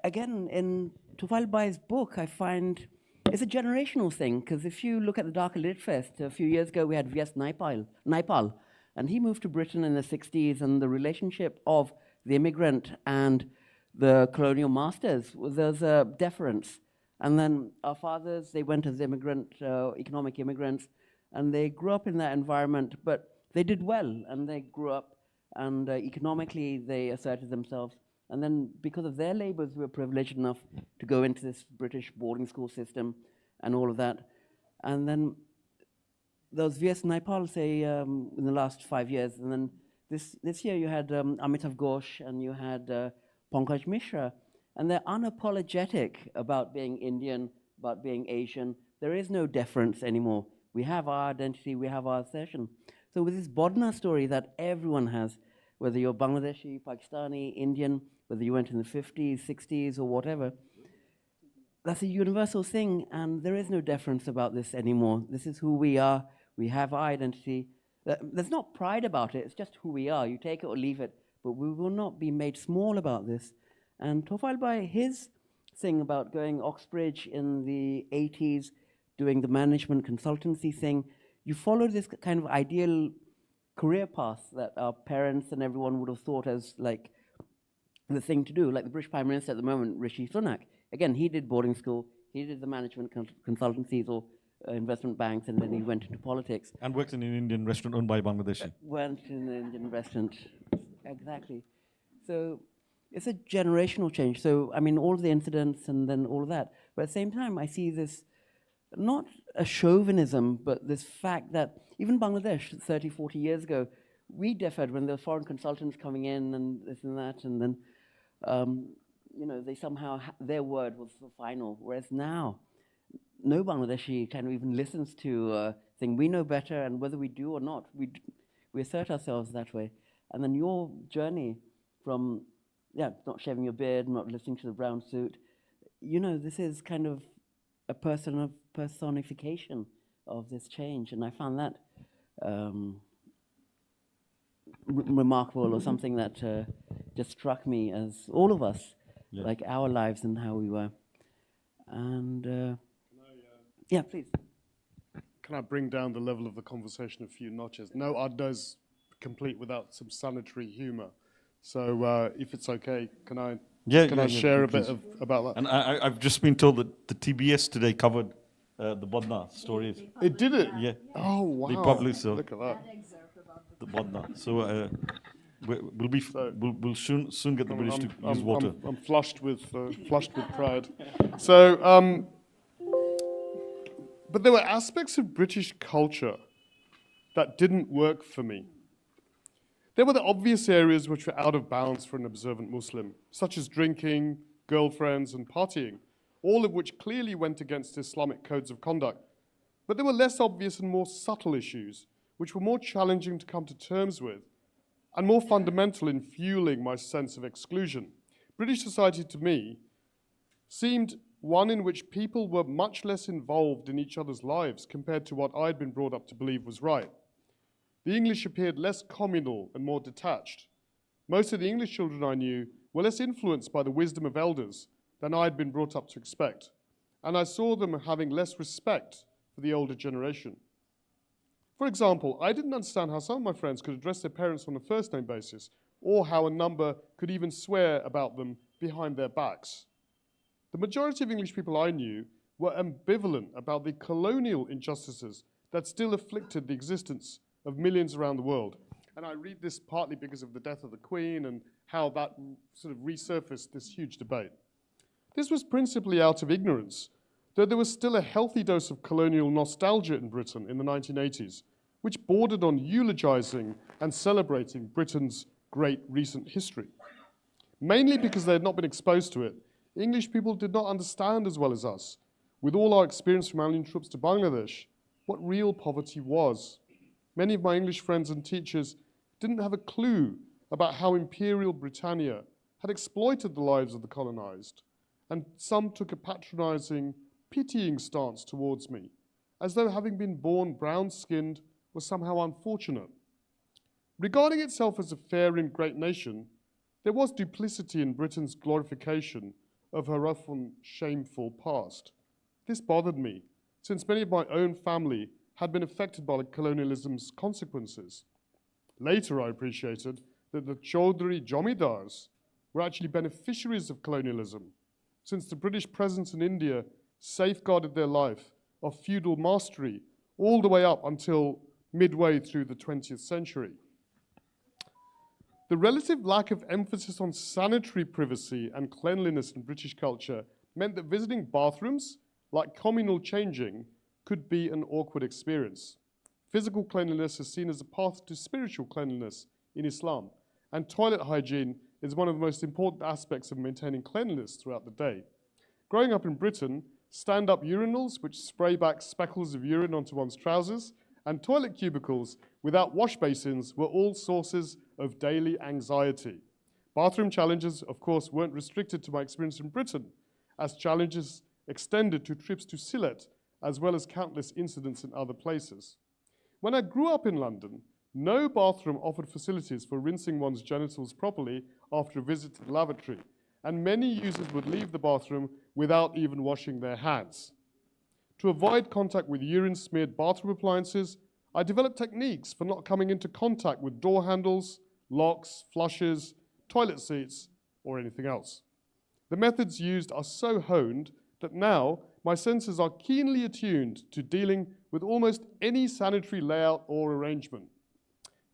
again, in Tufael Bhai's book, I find it's a generational thing, because if you look at the Dhaka Lit Fest, a few years ago we had V.S. Naipaul, and he moved to Britain in the 60s, and the relationship of the immigrant and the colonial masters, there's a deference. And then our fathers, they went as economic immigrants, and they grew up in that environment, but they did well, and they grew up, and economically they asserted themselves. And then because of their labors, we were privileged enough to go into this British boarding school system and all of that. And then there was V.S. Naipaul, say, in the last 5 years. And then this year you had Amitav Ghosh and you had Pankaj Mishra. And they're unapologetic about being Indian, about being Asian. There is no deference anymore. We have our identity, we have our assertion. So with this Bodna story that everyone has, whether you're Bangladeshi, Pakistani, Indian, whether you went in the 50s, 60s, or whatever. That's a universal thing, and there is no deference about this anymore. This is who we are. We have our identity. There's not pride about it. It's just who we are. You take it or leave it, but we will not be made small about this. And Tufael, by his thing about going Oxbridge in the 80s, doing the management consultancy thing, you follow this kind of ideal career path that our parents and everyone would have thought as like the thing to do. Like the British Prime Minister at the moment, Rishi Sunak. Again, he did boarding school, he did the management consultancies or investment banks, and then he went into politics. And worked in an Indian restaurant owned by a Bangladeshi. Went in an Indian restaurant, exactly. So it's a generational change. So, I mean, all the incidents and then all of that. But at the same time, I see this, not a chauvinism, but this fact that even Bangladesh, 30, 40 years ago, we differed when there were foreign consultants coming in and this and that, and then, they somehow, their word was the final. Whereas now, no Bangladeshi kind of even listens to thing. We know better, and whether we do or not, we assert ourselves that way. And then your journey from, not shaving your beard, not listening to the brown suit, this is kind of a personification of this change. And I found that remarkable, or something that just struck me as all of us, like our lives and how we were. And yeah, please. Can I bring down the level of the conversation a few notches? No Adda is complete without some sanitary humour. So if it's okay, can I share a bit about that? And I've just been told that the TBS today covered the Bodna stories. It did it? Yeah. Oh, wow. They probably so. Look at that. The Bodna. So we'll soon get the British to use water. I'm flushed with pride. So, but there were aspects of British culture that didn't work for me. There were the obvious areas which were out of bounds for an observant Muslim, such as drinking, girlfriends, and partying, all of which clearly went against Islamic codes of conduct. But there were less obvious and more subtle issues, which were more challenging to come to terms with, and more fundamental in fueling my sense of exclusion. British society, to me, seemed one in which people were much less involved in each other's lives compared to what I'd been brought up to believe was right. The English appeared less communal and more detached. Most of the English children I knew were less influenced by the wisdom of elders than I'd been brought up to expect, and I saw them having less respect for the older generation. For example, I didn't understand how some of my friends could address their parents on a first-name basis, or how a number could even swear about them behind their backs. The majority of English people I knew were ambivalent about the colonial injustices that still afflicted the existence of millions around the world. And I read this partly because of the death of the Queen and how that sort of resurfaced this huge debate. This was principally out of ignorance, though there was still a healthy dose of colonial nostalgia in Britain in the 1980s, which bordered on eulogizing and celebrating Britain's great recent history. Mainly because they had not been exposed to it, English people did not understand as well as us, with all our experience from alien troops to Bangladesh, what real poverty was. Many of my English friends and teachers didn't have a clue about how Imperial Britannia had exploited the lives of the colonized, and some took a patronizing, pitying stance towards me, as though having been born brown-skinned was somehow unfortunate. Regarding itself as a fair and great nation, there was duplicity in Britain's glorification of her often shameful past. This bothered me, since many of my own family had been affected by colonialism's consequences. Later, I appreciated that the Chowdhury Jomidars were actually beneficiaries of colonialism, since the British presence in India safeguarded their life of feudal mastery all the way up until midway through the 20th century. The relative lack of emphasis on sanitary privacy and cleanliness in British culture meant that visiting bathrooms, like communal changing, could be an awkward experience. Physical cleanliness is seen as a path to spiritual cleanliness in Islam, and toilet hygiene is one of the most important aspects of maintaining cleanliness throughout the day. Growing up in Britain, stand-up urinals, which spray back speckles of urine onto one's trousers, and toilet cubicles without wash basins were all sources of daily anxiety. Bathroom challenges, of course, weren't restricted to my experience in Britain, as challenges extended to trips to Sylhet, as well as countless incidents in other places. When I grew up in London, no bathroom offered facilities for rinsing one's genitals properly after a visit to the lavatory, and many users would leave the bathroom without even washing their hands. To avoid contact with urine-smeared bathroom appliances, I developed techniques for not coming into contact with door handles, locks, flushes, toilet seats, or anything else. The methods used are so honed that now my senses are keenly attuned to dealing with almost any sanitary layout or arrangement.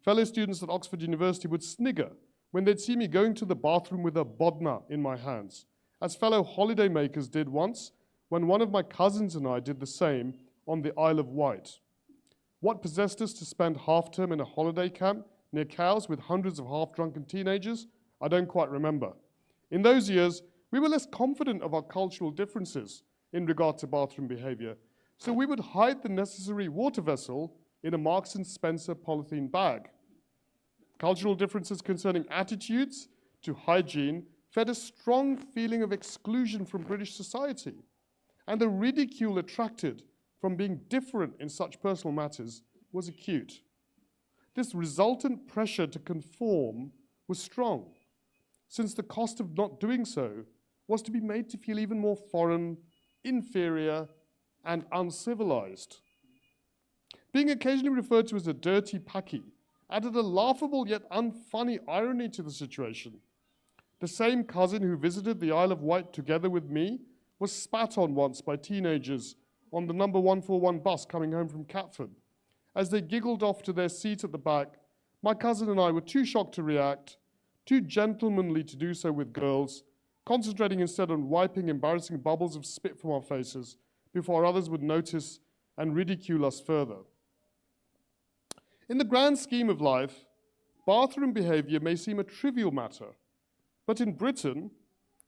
Fellow students at Oxford University would snigger when they'd see me going to the bathroom with a bodna in my hands, as fellow holidaymakers did once when one of my cousins and I did the same on the Isle of Wight. What possessed us to spend half-term in a holiday camp near Cowes with hundreds of half-drunken teenagers? I don't quite remember. In those years, we were less confident of our cultural differences in regard to bathroom behavior, so we would hide the necessary water vessel in a Marks & Spencer polythene bag. Cultural differences concerning attitudes to hygiene fed a strong feeling of exclusion from British society, and the ridicule attracted from being different in such personal matters was acute. This resultant pressure to conform was strong, since the cost of not doing so was to be made to feel even more foreign, inferior, and uncivilized. Being occasionally referred to as a dirty Paki added a laughable yet unfunny irony to the situation. The same cousin who visited the Isle of Wight together with me was spat on once by teenagers on the number 141 bus coming home from Catford. As they giggled off to their seat at the back, my cousin and I were too shocked to react, too gentlemanly to do so with girls, concentrating instead on wiping embarrassing bubbles of spit from our faces before others would notice and ridicule us further. In the grand scheme of life, bathroom behavior may seem a trivial matter, but in Britain,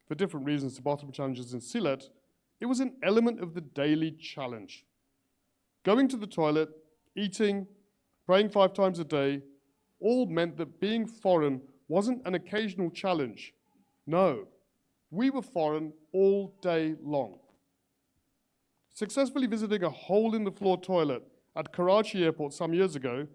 for different reasons to bathroom challenges in Sylhet, it was an element of the daily challenge. Going to the toilet, eating, praying 5 times a day, all meant that being foreign wasn't an occasional challenge. No, we were foreign all day long. Successfully visiting a hole-in-the-floor toilet at Karachi airport some years ago,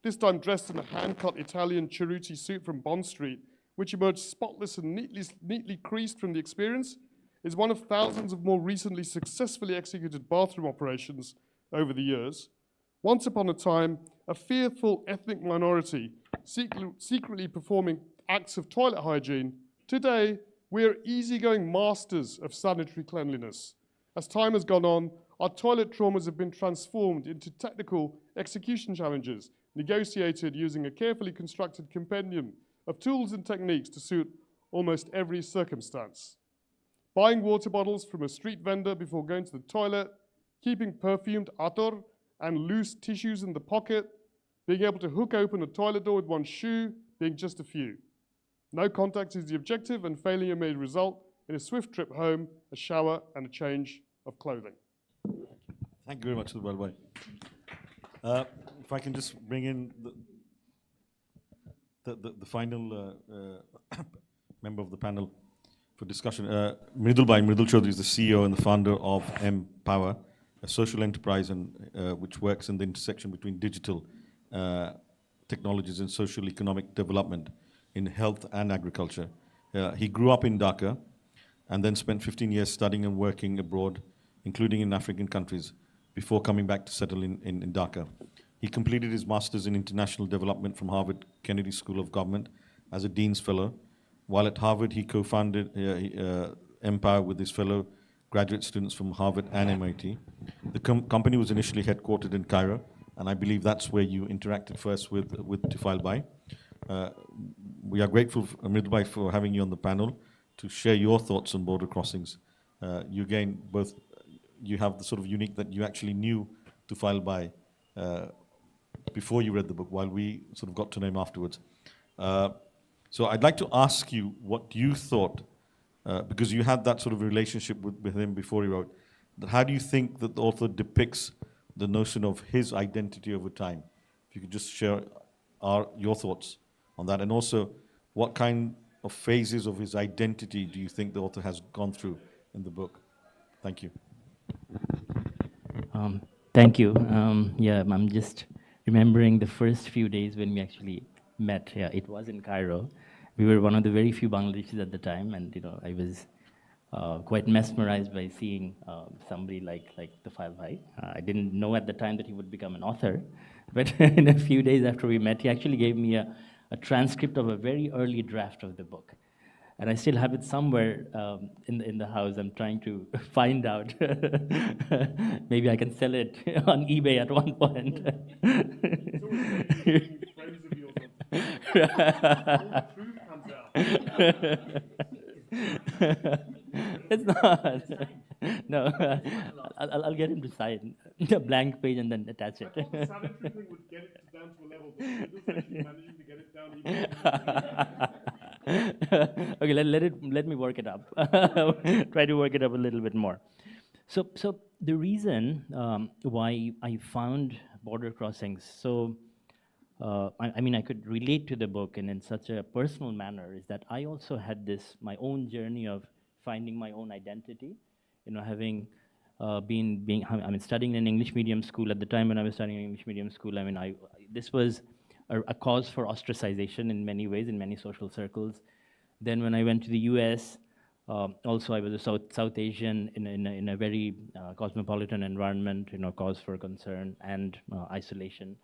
this time dressed in a hand-cut Italian Cerruti suit from Bond Street, which emerged spotless and neatly creased from the experience, is one of thousands of more recently successfully executed bathroom operations over the years. Once upon a time, a fearful ethnic minority secretly performing acts of toilet hygiene. Today, we are easygoing masters of sanitary cleanliness. As time has gone on, our toilet traumas have been transformed into technical execution challenges, negotiated using a carefully constructed compendium of tools and techniques to suit almost every circumstance. Buying water bottles from a street vendor before going to the toilet, keeping perfumed attar and loose tissues in the pocket, being able to hook open a toilet door with one shoe being just a few. No contact is the objective, and failure may result in a swift trip home, a shower, and a change of clothing. Thank you very much, Tufael. If I can just bring in the final member of the panel for discussion. Mridul Chowdhury is the CEO and the founder of Empower, a social enterprise which works in the intersection between digital technologies and social economic development in health and agriculture. He grew up in Dhaka and then spent 15 years studying and working abroad, including in African countries, before coming back to settle in Dhaka. He completed his master's in international development from Harvard Kennedy School of Government as a Dean's Fellow. While at Harvard, he co-founded Empower with his fellow graduate students from Harvard and MIT. The company was initially headquartered in Cairo, and I believe that's where you interacted first with Tufael Bhai. We are grateful, Mridul Bhai, for having you on the panel to share your thoughts on border crossings. You again, you have the sort of unique that you actually knew Tufael Bhai before you read the book, while we sort of got to know him afterwards. So I'd like to ask you what you thought, because you had that sort of relationship with him before he wrote, that how do you think that the author depicts the notion of his identity over time. If you could just share your thoughts on that, and also what kind of phases of his identity do you think the author has gone through in the book? Thank you. Thank you. Yeah, I'm just remembering the first few days when we actually met. Yeah, it was in Cairo. We were one of the very few Bangladeshis at the time, and I was quite mesmerized by seeing somebody like Tufael Bhai. I didn't know at the time that he would become an author, but in a few days after we met, he actually gave me a transcript of a very early draft of the book. And I still have it somewhere in the house. I'm trying to find out. Maybe I can sell it on eBay at one point. It's not. No, I'll get him to sign the blank page and then attach it. The sanitary thing would get it down to a level, but it is actually managing to get it down even. Okay, let me work it up. Try to work it up a little bit more. So the reason why I found border crossings so I could relate to the book and in such a personal manner is that I also had my own journey of finding my own identity. Having been studying in an English medium school at the time when I was studying in English medium school. This was a cause for ostracization in many ways, in many social circles. Then when I went to the US, also I was a South Asian in a very cosmopolitan environment, cause for concern and isolation.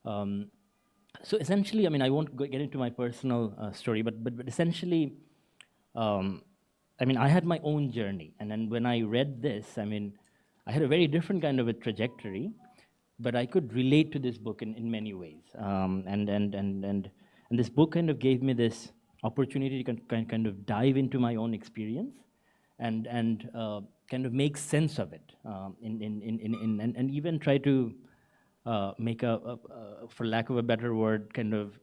So essentially, I won't get into my personal story, but essentially, I had my own journey. And then when I read this, I had a very different kind of a trajectory, but I could relate to this book in many ways. And this book kind of gave me this opportunity to kind of dive into my own experience and kind of make sense of it, and even try to make for lack of a better word, kind of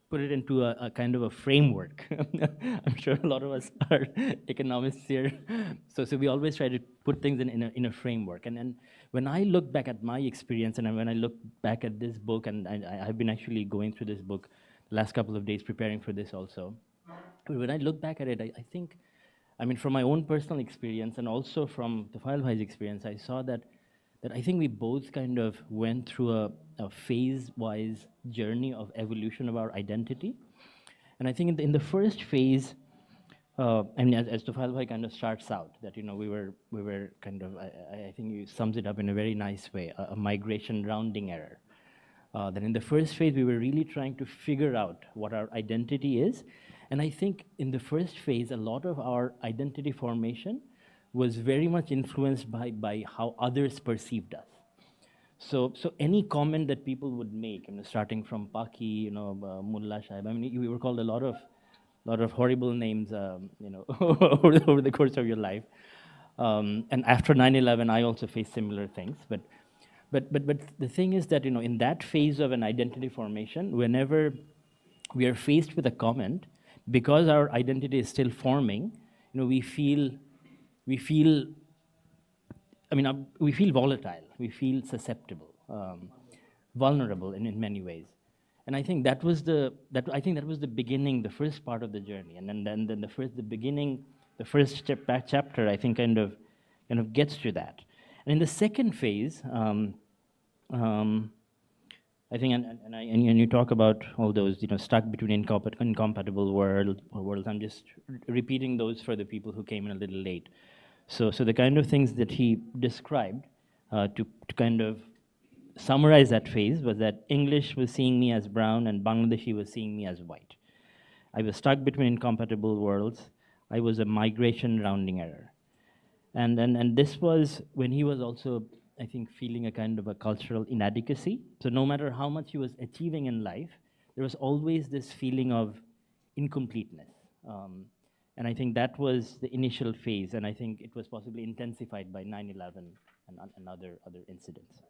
put it into a kind of a framework. I'm sure a lot of us are economists here, so we always try to put things in a framework. And when I look back at my experience, and when I look back at this book, and I've been actually going through this book the last couple of days preparing for this also. But when I look back at it, I think, from my own personal experience and also from Tufael Bhai's experience, I saw that I think we both kind of went through a phase-wise journey of evolution of our identity. And I think in the first phase, as Tufael Bhai kind of starts out, that we were kind of, I think he sums it up in a very nice way, a migration rounding error. Then in the first phase, we were really trying to figure out what our identity is. And I think in the first phase, a lot of our identity formation was very much influenced by how others perceived us. So any comment that people would make, starting from Paki, Mullah Sahib, we were called a lot of horrible names, over the course of your life. And after 9/11, I also faced similar things. But the thing is that in that phase of an identity formation, whenever we are faced with a comment, because our identity is still forming, we feel volatile, we feel susceptible, vulnerable in many ways. And I think that was the beginning, the first part of the journey. And then the first chapter, I think kind of gets to that. And in the second phase, I think, and you talk about all those, stuck between incompatible worlds. I'm just repeating those for the people who came in a little late. So the kind of things that he described to kind of summarize that phase was that English was seeing me as brown and Bangladeshi was seeing me as white. I was stuck between incompatible worlds. I was a migration rounding error. And this was when he was also, I think, feeling a kind of a cultural inadequacy. So no matter how much he was achieving in life, there was always this feeling of incompleteness. And I think that was the initial phase, and I think it was possibly intensified by 9/11 and other incidents.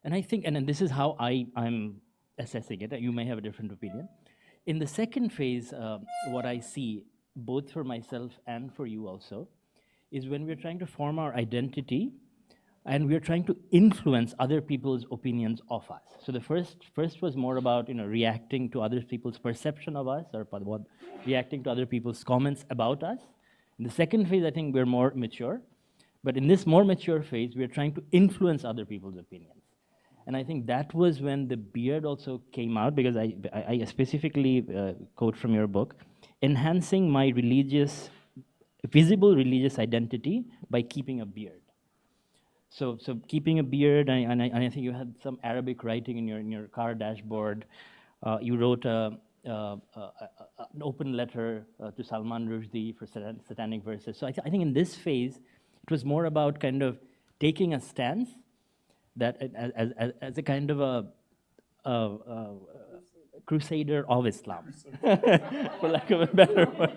And I think, and this is how I'm assessing it, you may have a different opinion. In the second phase, what I see, both for myself and for you also, is when we're trying to form our identity, and we are trying to influence other people's opinions of us. So the first was more about reacting to other people's perception of us, or reacting to other people's comments about us. In the second phase, I think we're more mature, but in this more mature phase, we are trying to influence other people's opinions. And I think that was when the beard also came out, because I specifically quote from your book, enhancing my visible religious identity by keeping a beard. So keeping a beard, and I think you had some Arabic writing in your car dashboard. You wrote an open letter to Salman Rushdie for satanic verses. So I think in this phase, it was more about kind of taking a stance that as a kind of a crusader of Islam, for lack of a better word.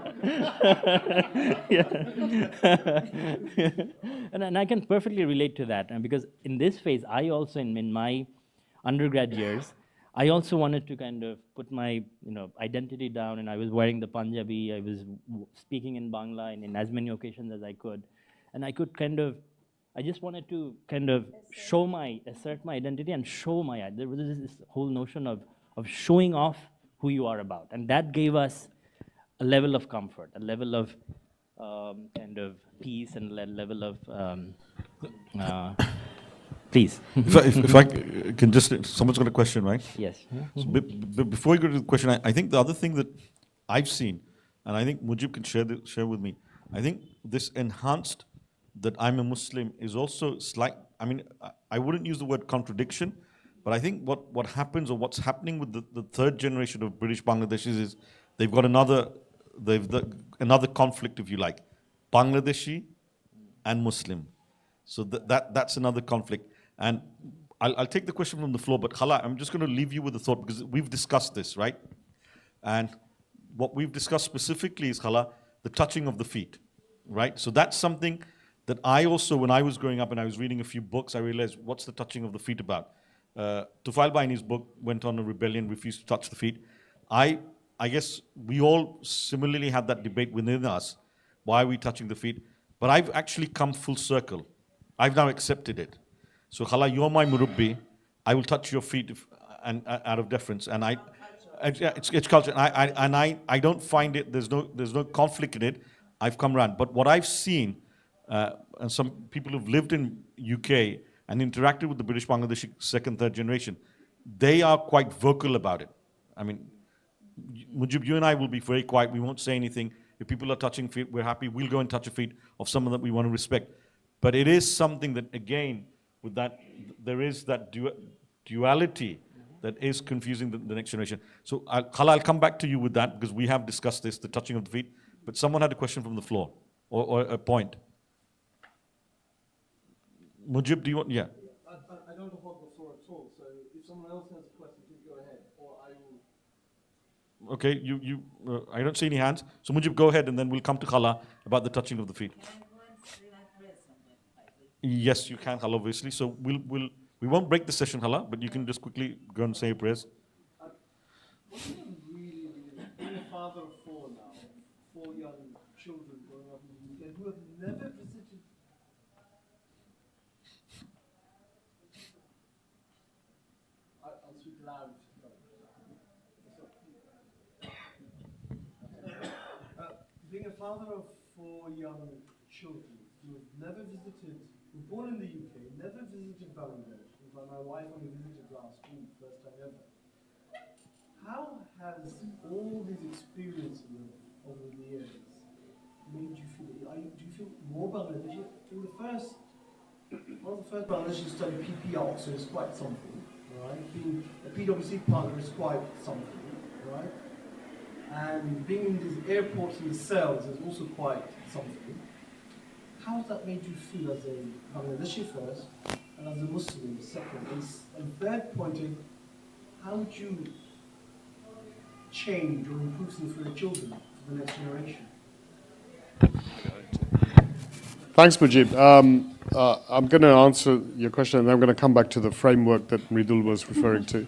And I can perfectly relate to that, and because in this phase, I also, in my undergrad years, I also wanted to kind of put my identity down, and I was wearing the Punjabi, I was speaking in Bangla in as many occasions as I could, and I could I just wanted to kind of assert my identity and there was this whole notion of showing off who you are about. And that gave us a level of comfort, a level of kind of peace, and a level of, please. If I can just, someone's got a question, right? Yes. So before you go to the question, I think the other thing that I've seen, and I think Mujib can share with me, I think this enhanced that I'm a Muslim is also I wouldn't use the word contradiction, but I think what happens, or what's happening with the third generation of British Bangladeshis is they've got another conflict, if you like, Bangladeshi and Muslim. So that's another conflict. And I'll take the question from the floor, but Hala, I'm just going to leave you with a thought, because we've discussed this, right? And what we've discussed specifically is, Hala, the touching of the feet, right? So that's something that I also, when I was growing up and I was reading a few books, I realized, what's the touching of the feet about? Tufael in his book went on a rebellion, refused to touch the feet. I guess we all similarly had that debate within us. Why are we touching the feet? But I've actually come full circle. I've now accepted it. So Khala, you're my murabbi. I will touch your feet out of deference. And it's culture. And I don't find it, there's no conflict in it. I've come around. But what I've seen, and some people who've lived in UK and interacted with the British Bangladeshi second, third generation, they are quite vocal about it. I mean, Mujib, you and I will be very quiet. We won't say anything. If people are touching feet, we're happy. We'll go and touch a feet of someone that we want to respect. But it is something that, again, with that, there is that duality that is confusing the next generation. So, Khala, I'll come back to you with that, because we have discussed this, the touching of the feet. But someone had a question from the floor, or a point. Mujib, do you want? Yeah. I don't hold the floor at all, so if someone else has a question, please go ahead, or I will. Okay, I don't see any hands. So Mujib, go ahead, and then we'll come to Khala about the touching of the feet. Can I go and say that prayer somewhere? Yes, you can, Khala, obviously. So we won't break the session, Khala, but you can just quickly go and say your prayers. What do you really being a father of four now, 4 young children growing up in the UK who have never visited? I'll speak loud. Being a father of 4 young children who have never visited, were born in the UK, never visited Bangladesh. In fact, my wife only visited last week, first time ever. How has all these experiences over the years made you feel? Do you feel more Bangladeshi? One of the first Bangladeshi to study PPR, so it's quite something, right? Being a PwC partner is quite something, right? And being in these airports and the cells is also quite something. How has that made you feel as a Bangladeshi first, and as a Muslim second? And third point is, how would you change or improve things for your children, for the next generation? Thanks, Mujib. I'm going to answer your question, and then I'm going to come back to the framework that Mridul was referring to.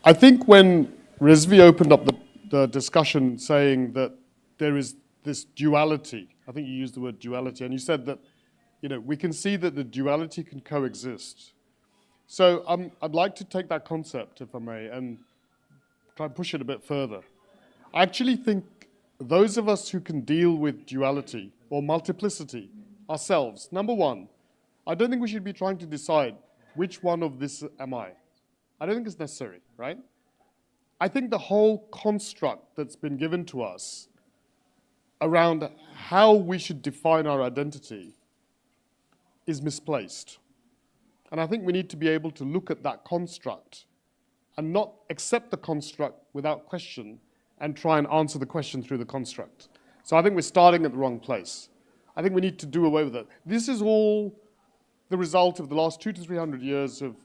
I think when Rizvi opened up the discussion saying that there is this duality. I think you used the word duality, and you said that, we can see that the duality can coexist. So I'd like to take that concept, if I may, and try and push it a bit further. I actually think those of us who can deal with duality or multiplicity ourselves, number one, I don't think we should be trying to decide which one of this am I. I don't think it's necessary, right? I think the whole construct that's been given to us around how we should define our identity is misplaced. And I think we need to be able to look at that construct and not accept the construct without question and try and answer the question through the construct. So I think we're starting at the wrong place. I think we need to do away with it. This is all the result of the last 200 to 300 years of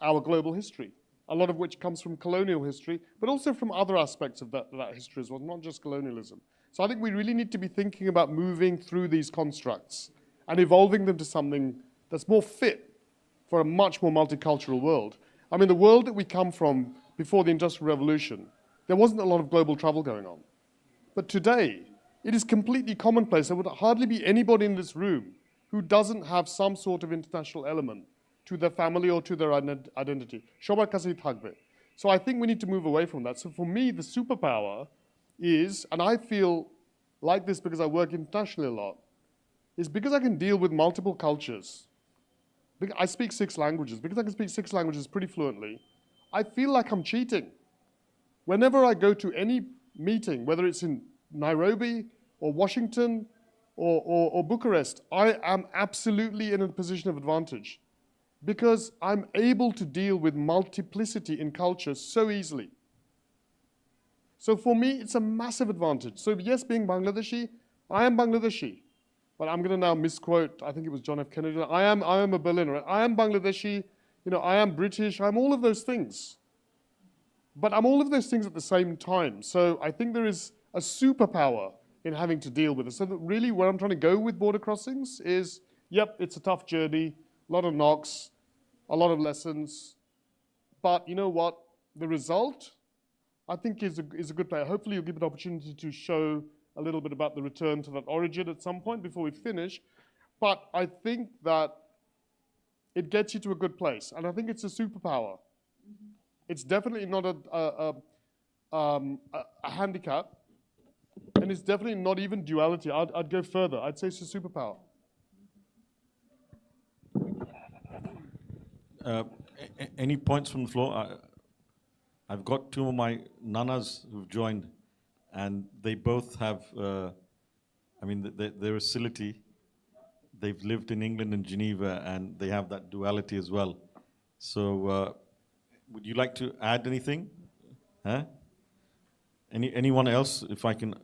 our global history, a lot of which comes from colonial history, but also from other aspects of that history as well, not just colonialism. So I think we really need to be thinking about moving through these constructs and evolving them to something that's more fit for a much more multicultural world. I mean, the world that we come from before the Industrial Revolution, there wasn't a lot of global travel going on. But today, it is completely commonplace. There would hardly be anybody in this room who doesn't have some sort of international element to their family or to their identity. Shobar kaseই থাকবে. So I think we need to move away from that. So for me, the superpower is, and I feel like this because I work internationally a lot, is because I can deal with multiple cultures. I speak 6 languages. Because I can speak 6 languages pretty fluently, I feel like I'm cheating. Whenever I go to any meeting, whether it's in Nairobi or Washington or Bucharest, I am absolutely in a position of advantage because I'm able to deal with multiplicity in culture so easily. So for me, it's a massive advantage. So yes, being Bangladeshi, I am Bangladeshi. But I'm going to now misquote, I think it was John F. Kennedy, I am a Berliner. I am Bangladeshi, I am British, I'm all of those things. But I'm all of those things at the same time. So I think there is a superpower in having to deal with it. So that really where I'm trying to go with border crossings is, yep, it's a tough journey, a lot of knocks, a lot of lessons. But you know what? The result, I think, is a good play. Hopefully you'll give an opportunity to show a little bit about the return to that origin at some point before we finish. But I think that it gets you to a good place. And I think it's a superpower. It's definitely not a handicap. And it's definitely not even duality. I'd go further. I'd say it's a superpower. Any points from the floor? I've got 2 of my nanas who've joined, and they both have, their facility. They've lived in England and Geneva, and they have that duality as well. So, would you like to add anything? Huh? Anyone else, if I can?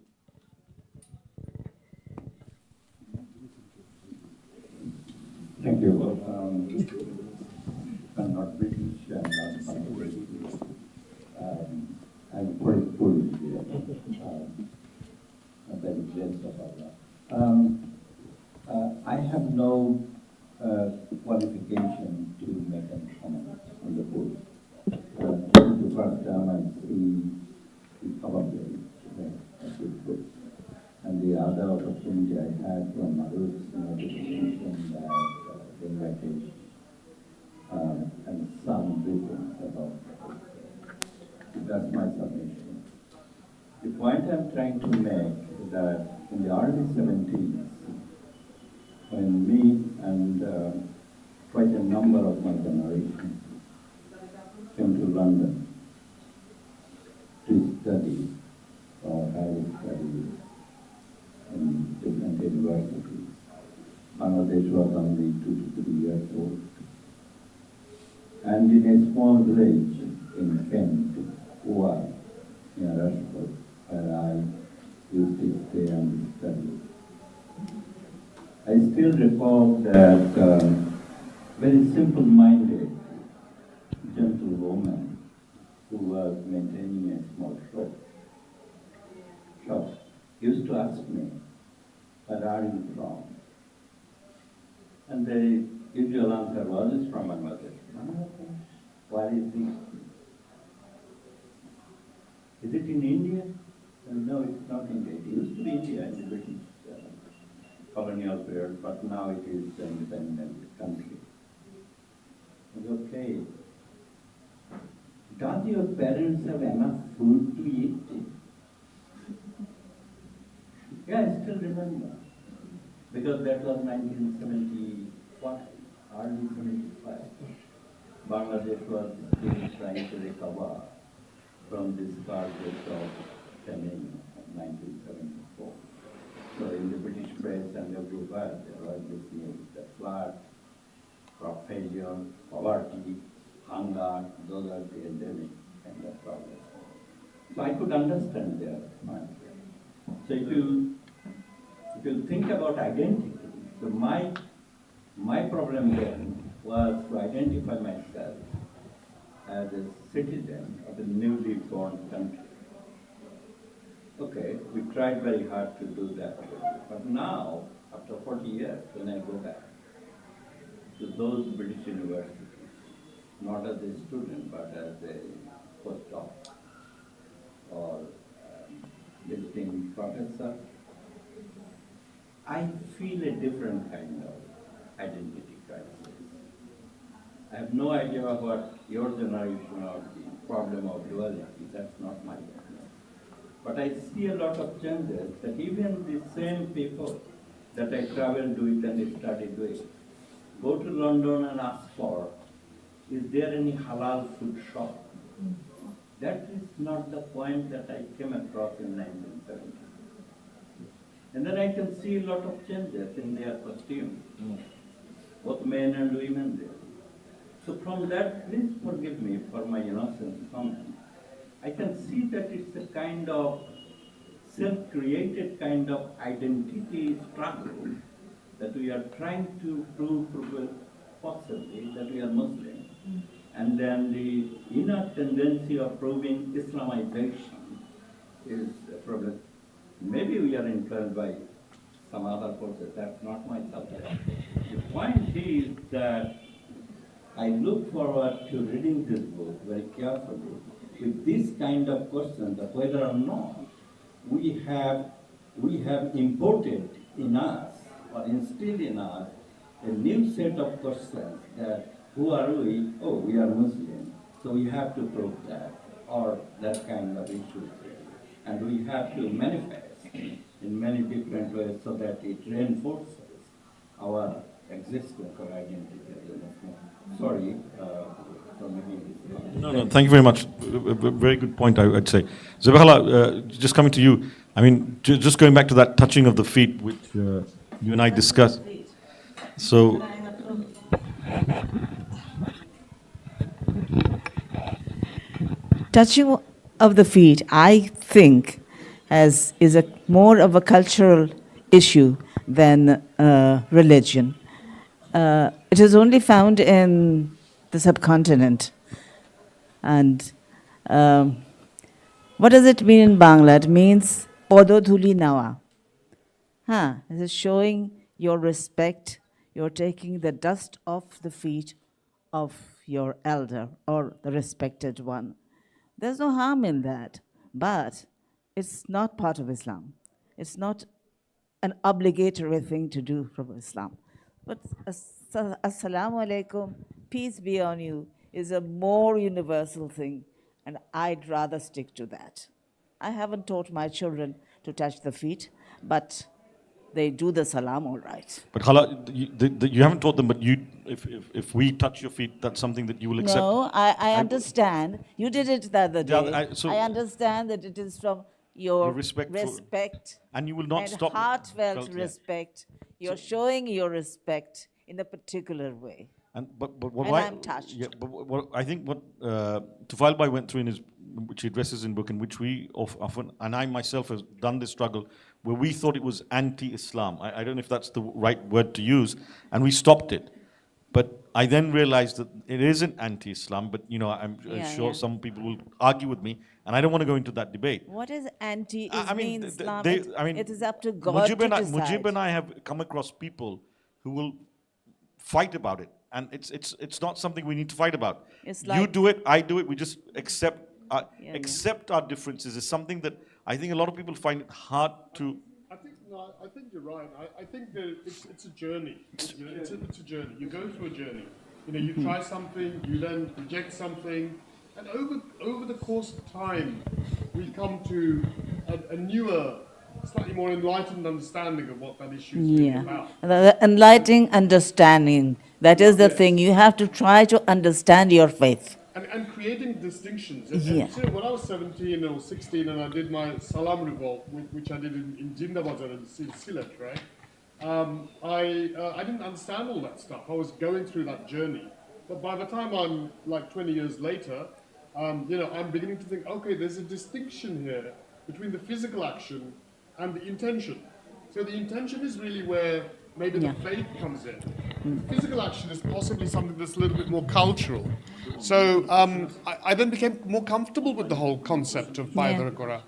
Thank you. I'm not British, I'm not Bangladeshi. I'm quite full here. I'm very blessed about that. I have no qualification to make a comment on the book. This is the first time I see the cover page of this book. And the other opportunity I had from others, to mention that the invitation and some difference about it. That's my submission. The point I'm trying to make is that in the early 70s, when me and quite a number of my generation came to London to study or higher studies in different universities. Bangladesh was only 2 to 3 years old. And in a small village in Kent, near Ashford, where I used to stay and study. I still recall that very simple-minded gentlewoman who was maintaining a small shop used to ask me, "Where are you from?" And the usual answer was, "It's from Bangladesh." Where is it? Is it in India? No, it's not India. It used to be India in the British colonial period, but now it is an independent country. It's okay. Don't your parents have enough food to eat? Yeah, I still remember. Because that was 1975, early 75. Bangladesh was still trying to recover from this scourge of famine of 1974. So in the British press and everywhere, there was this news, the flood, crop failure, poverty, hunger, those are the endemic kind of problems. So I could understand their mind. So if you think about identity, so my problem then was to identify myself as a citizen of a newly born country. Okay, we tried very hard to do that. But now, after 40 years, when I go back to those British universities, not as a student, but as a postdoc or visiting professor, I feel a different kind of identity crisis. I have no idea what your generation or the problem of duality, that's not my problem. But I see a lot of changes that even the same people that I travel do it and I study do it, go to London and ask for, is there any halal food shop? That is not the point that I came across in 1970. And then I can see a lot of changes in their costume, both men and women there. So from that, please forgive me for my innocent comment. I can see that it's a kind of self-created kind of identity struggle that we are trying to prove possibly that we are Muslim. And then the inner tendency of proving Islamization is a problem. Maybe we are influenced by some other forces, that's not my subject. The point is that I look forward to reading this book very carefully with this kind of question that whether or not we have imported in us or instilled in us a new set of questions that who are we? Oh, we are Muslim, so we have to prove that, or that kind of issues. And we have to manifest in many different ways so that it reinforces our existence or identity as a Muslim. Sorry for making this comment. No, thank you very much. A very good point, I'd say. Zabahala, just coming to you, I mean, just going back to that touching of the feet, which you and I discussed. So, Touching of the feet, I think, is a more of a cultural issue than religion. It is only found in the subcontinent. And what does it mean in Bangla? It means podo dhuli nawa. It is showing your respect. You're taking the dust off the feet of your elder or the respected one. There's no harm in that, but it's not part of Islam. It's not an obligatory thing to do from Islam. But assalamu alaikum, peace be on you, is a more universal thing, and I'd rather stick to that. I haven't taught my children to touch the feet, but they do the salam all right. but Hala, you haven't taught them, but if we touch your feet, that's something that you will accept. No, I understand. You did it the other day. Yeah, I understand that it is from your respect and you will not and stop. heartfelt respect. You're showing your respect in a particular way. But And I'm touched. Yeah, but what I think what Tufael Bhai went through in his, which he addresses in book, and which we often, and I myself have done this struggle, where we thought it was anti-Islam. I don't know if that's the right word to use, and we stopped it. But I then realized that it isn't anti-Islam, but I'm sure some people will argue with me, and I don't want to go into that debate. What is Islam? It is up to God to decide. Mujib and I have come across people who will fight about it, and it's not something we need to fight about. It's You like- do it, I do it. We just accept our differences. It's something that I think a lot of people find it hard to. I think you're right. I think that it's a journey. It's a journey. You go through a journey. You try something, you then reject something, and over the course of time, we come to a newer, slightly more enlightened understanding of what that issue is really about. The enlightening understanding. That is the thing. You have to try to understand your faith. And creating distinctions. Yeah. So when I was 17 or 16 and I did my Salam revolt, which I did in Jindabazar in Sylhet, right? I didn't understand all that stuff. I was going through that journey. But by the time I'm like 20 years later, I'm beginning to think, okay, there's a distinction here between the physical action and the intention. So the intention is really where maybe the faith comes in. Physical action is possibly something that's a little bit more cultural. So I then became more comfortable with the whole concept of Bayadara Kora,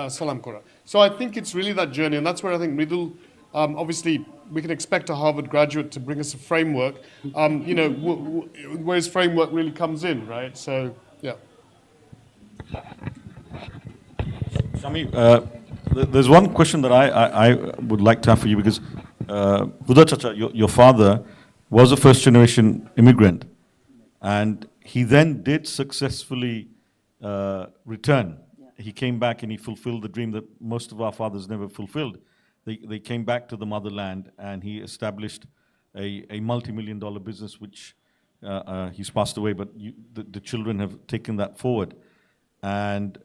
Salam Kora. So I think it's really that journey, and that's where I think Mridul, obviously, we can expect a Harvard graduate to bring us a framework, where his framework really comes in, right? So, yeah. Shami, there's one question that I would like to have for you, because Huda Chacha, your father, was a first-generation immigrant, and he then did successfully return. He came back and he fulfilled the dream that most of our fathers never fulfilled. They came back to the motherland, and he established a multi-million-dollar business, which he's passed away, but the children have taken that forward. And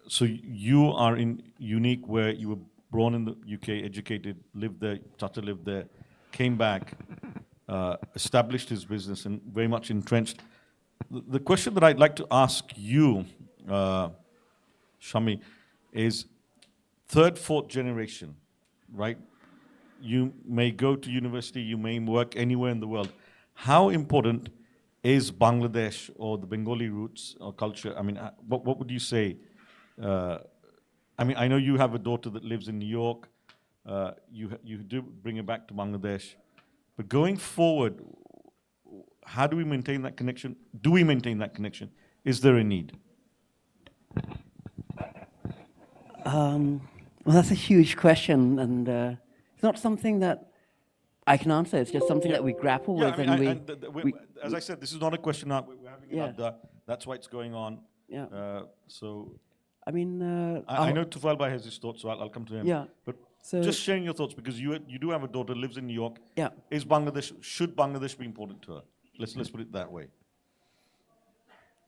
so you are unique, where you were born in the UK, educated, lived there, Chacha lived there, came back, established his business, and very much entrenched. The question that I'd like to ask you, Shami, is third, fourth generation, right? You may go to university, you may work anywhere in the world. How important is Bangladesh or the Bengali roots or culture? I mean, what would you say? I know you have a daughter that lives in New York. You do bring her back to Bangladesh. But going forward, how do we maintain that connection? Do we maintain that connection? Is there a need? Well, that's a huge question, and it's not something that I can answer. It's just something that we grapple with, as I said, this is not a question we're having an Adda. That's why it's going on. Yeah. I know Tufael Bhai has his thoughts, so I'll come to him. Yeah. But just sharing your thoughts, because you do have a daughter, lives in New York. Yeah. Should Bangladesh be important to her? Let's put it that way.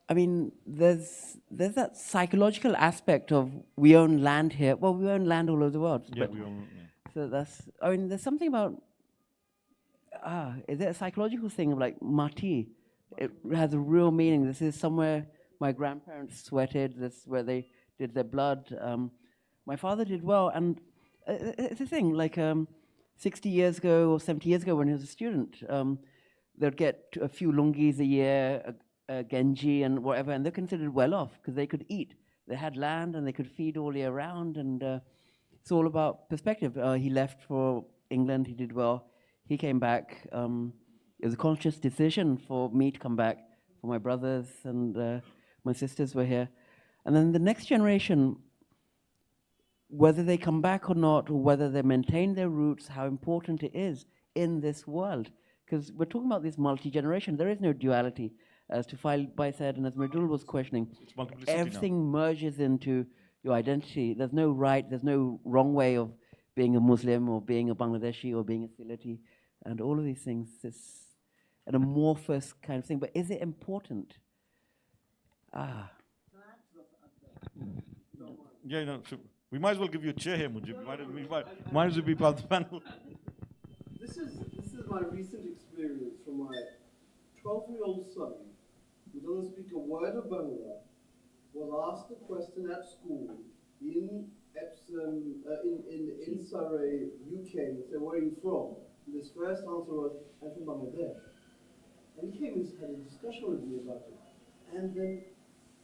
I mean, there's that psychological aspect of we own land here. Well, we own land all over the world. Yeah, we own. Yeah. So there's something about. Is it a psychological thing of like mati? It has a real meaning. This is somewhere my grandparents sweated. This is where they did their blood. My father did well, and it's a thing. Like 60 years ago or 70 years ago, when he was a student, they'd get a few lungis a year, a Genji and whatever, and they're considered well off because they could eat. They had land and they could feed all year round, and it's all about perspective. He left for England. He did well. He came back. It was a conscious decision for me to come back, for my brothers and my sisters were here. And then the next generation, whether they come back or not, or whether they maintain their roots, how important it is in this world. Because we're talking about this multi-generation. There is no duality. As Tufael Bhai said, and as Mridul was questioning, everything merges into your identity. There's no right, there's no wrong way of being a Muslim or being a Bangladeshi or being a Sylheti, and all of these things. It's an amorphous kind of thing. But is it important? Yeah, no, so we might as well give you a chair here, Mujib. Might as well be part of the panel. This is my recent experience from my 12-year-old son, who doesn't speak a word of Bangla, was asked a question at school in Epsom, in Surrey, UK. They said, "Where are you from?" And his first answer was, "I'm from Bangladesh." And he came and had a discussion with me about it. And then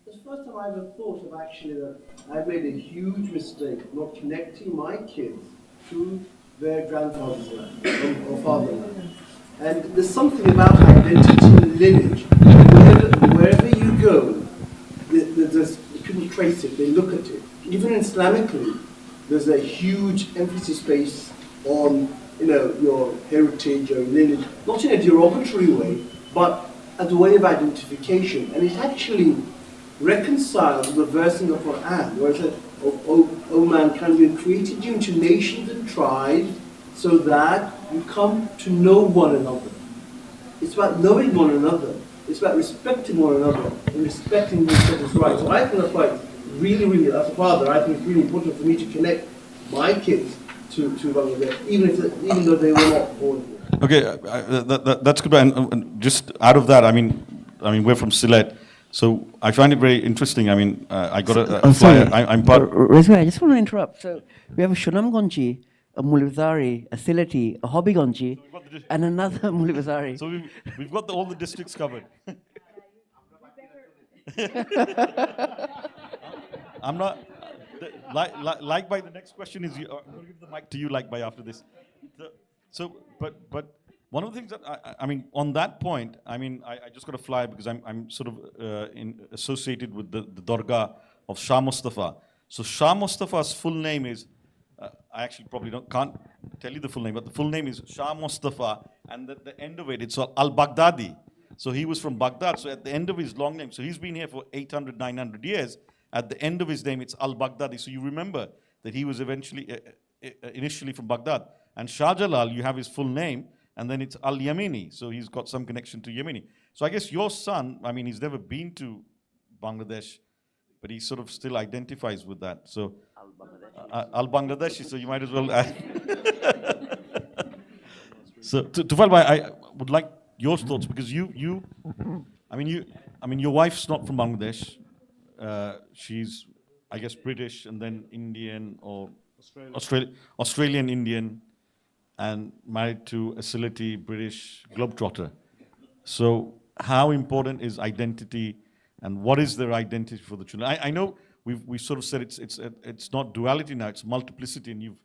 it was the first time I ever thought of actually that I made a huge mistake not connecting my kids to their grandfather's land or fatherland. And there's something about identity and lineage. Wherever you go, people trace it, they look at it. even Islamically, there's a huge emphasis placed on, your heritage, your lineage, not in a derogatory way, but as a way of identification. And it actually reconciles with the verse in the Quran, where it says, O mankind, we have created you into nations and tribes so that you come to know one another. It's about knowing one another. It's about respecting one another and respecting each other's rights. So I think that's why really, as a father, I think it's really important for me to connect my kids to Bangladesh, even though they were not born here. Okay, that's good. And just out of that, I mean, we're from Sylhet, so I find it very interesting. I mean, I got a flyer. I'm part. Rizwan, I just want to interrupt. So we have a Shunamgonji, a Mulivazari, a Sylheti, a Hobbygonji, and another Mulivazari. So we've got all the districts covered. I'm not. Like by the next question is, I'm going to give the mic to you. Like by after this. But one of the things that I mean on that point, I mean I just got a flyer because I'm sort of associated with the Dargah of Shah Mustafa. So Shah Mustafa's full name is. I actually probably can't tell you the full name, but the full name is Shah Mustafa, and at the end of it, it's Al-Baghdadi. So he was from Baghdad. So at the end of his long name, so he's been here for 800, 900 years. At the end of his name, it's Al-Baghdadi. So you remember that he was initially from Baghdad. And Shah Jalal, you have his full name, and then it's Al-Yamini. So he's got some connection to Yemeni. So I guess your son, I mean, he's never been to Bangladesh, but he sort of still identifies with that. So Al-Bangladeshi, so you might as well. So Tufael, I would like your thoughts because your wife's not from Bangladesh. She's, I guess, British and then Indian or Australian Indian, and married to a Sylheti British globetrotter. So how important is identity, and what is their identity for the children? I know we sort of said it's not duality now, it's multiplicity, and you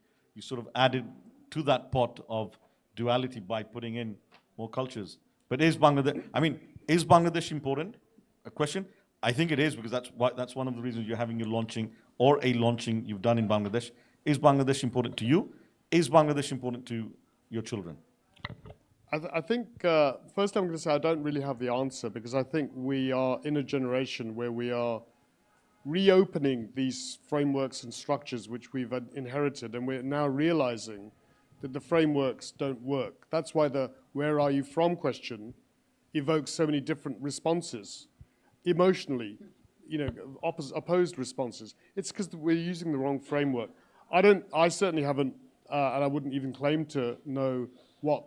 sort of added to that pot of duality by putting in more cultures. But is Bangladesh important? A question? I think it is, because that's one of the reasons you're having your launching or a launching you've done in Bangladesh. Is Bangladesh important to you? Is Bangladesh important to your children? I think, first I'm going to say I don't really have the answer, because I think we are in a generation where we are reopening these frameworks and structures which we've inherited, and we're now realizing that the frameworks don't work. That's why the "where are you from" question evokes so many different responses, emotionally, opposed responses. It's because we're using the wrong framework. I certainly haven't, and I wouldn't even claim to know what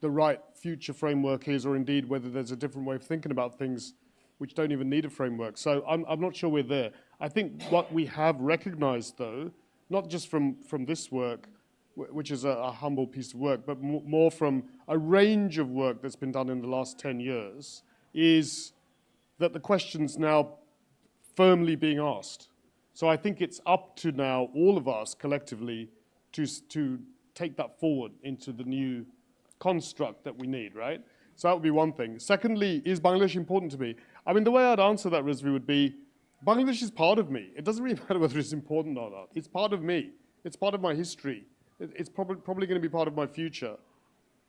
the right future framework is, or indeed whether there's a different way of thinking about things which don't even need a framework. So I'm not sure we're there. I think what we have recognized, though, not just from this work, which is a humble piece of work, but more from a range of work that's been done in the last 10 years, is that the question's now firmly being asked. So I think it's up to now all of us collectively to take that forward into the new construct that we need, right? So that would be one thing. Secondly, is Bangladesh important to me? I mean, the way I'd answer that, Rizvi, would be, Bangladesh is part of me. It doesn't really matter whether it's important or not. It's part of me. It's part of my history. It's probably going to be part of my future.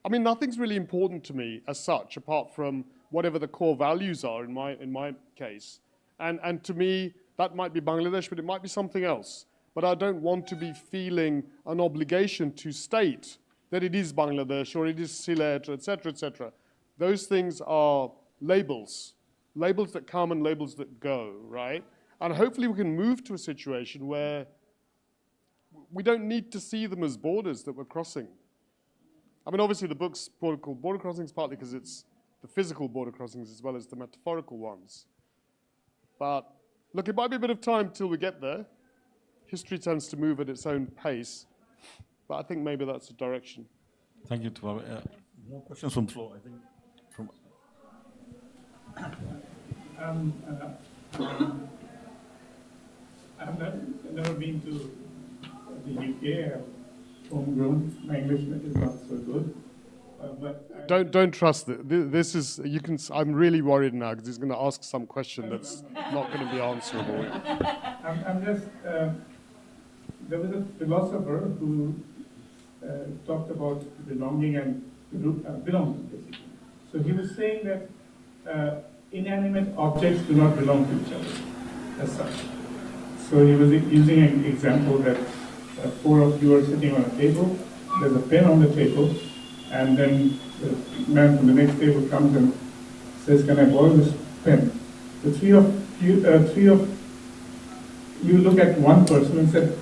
I mean, nothing's really important to me as such, apart from whatever the core values are in my case. And to me, that might be Bangladesh, but it might be something else. But I don't want to be feeling an obligation to state that it is Bangladesh or it is Sylhet, et cetera, Those things are labels that come and labels that go, right? And hopefully we can move to a situation where we don't need to see them as borders that we're crossing. I mean, obviously the book's called Border Crossings partly because it's the physical border crossings as well as the metaphorical ones. But look, it might be a bit of time till we get there. History tends to move at its own pace, but I think maybe that's the direction. Thank you, Tufael. More questions from the floor, I think. I've never been to the UK. Homegrown. My English is not so good. Don't trust it. This is you can. I'm really worried now because he's going to ask some question that's not going to be answerable. I'm just. There was a philosopher who talked about belonging and belonging, basically. So he was saying that inanimate objects do not belong to each other as such. So he was using an example that four of you are sitting on a table, there's a pen on the table, and then the man from the next table comes and says, "Can I borrow this pen?" The three of you look at one person and said,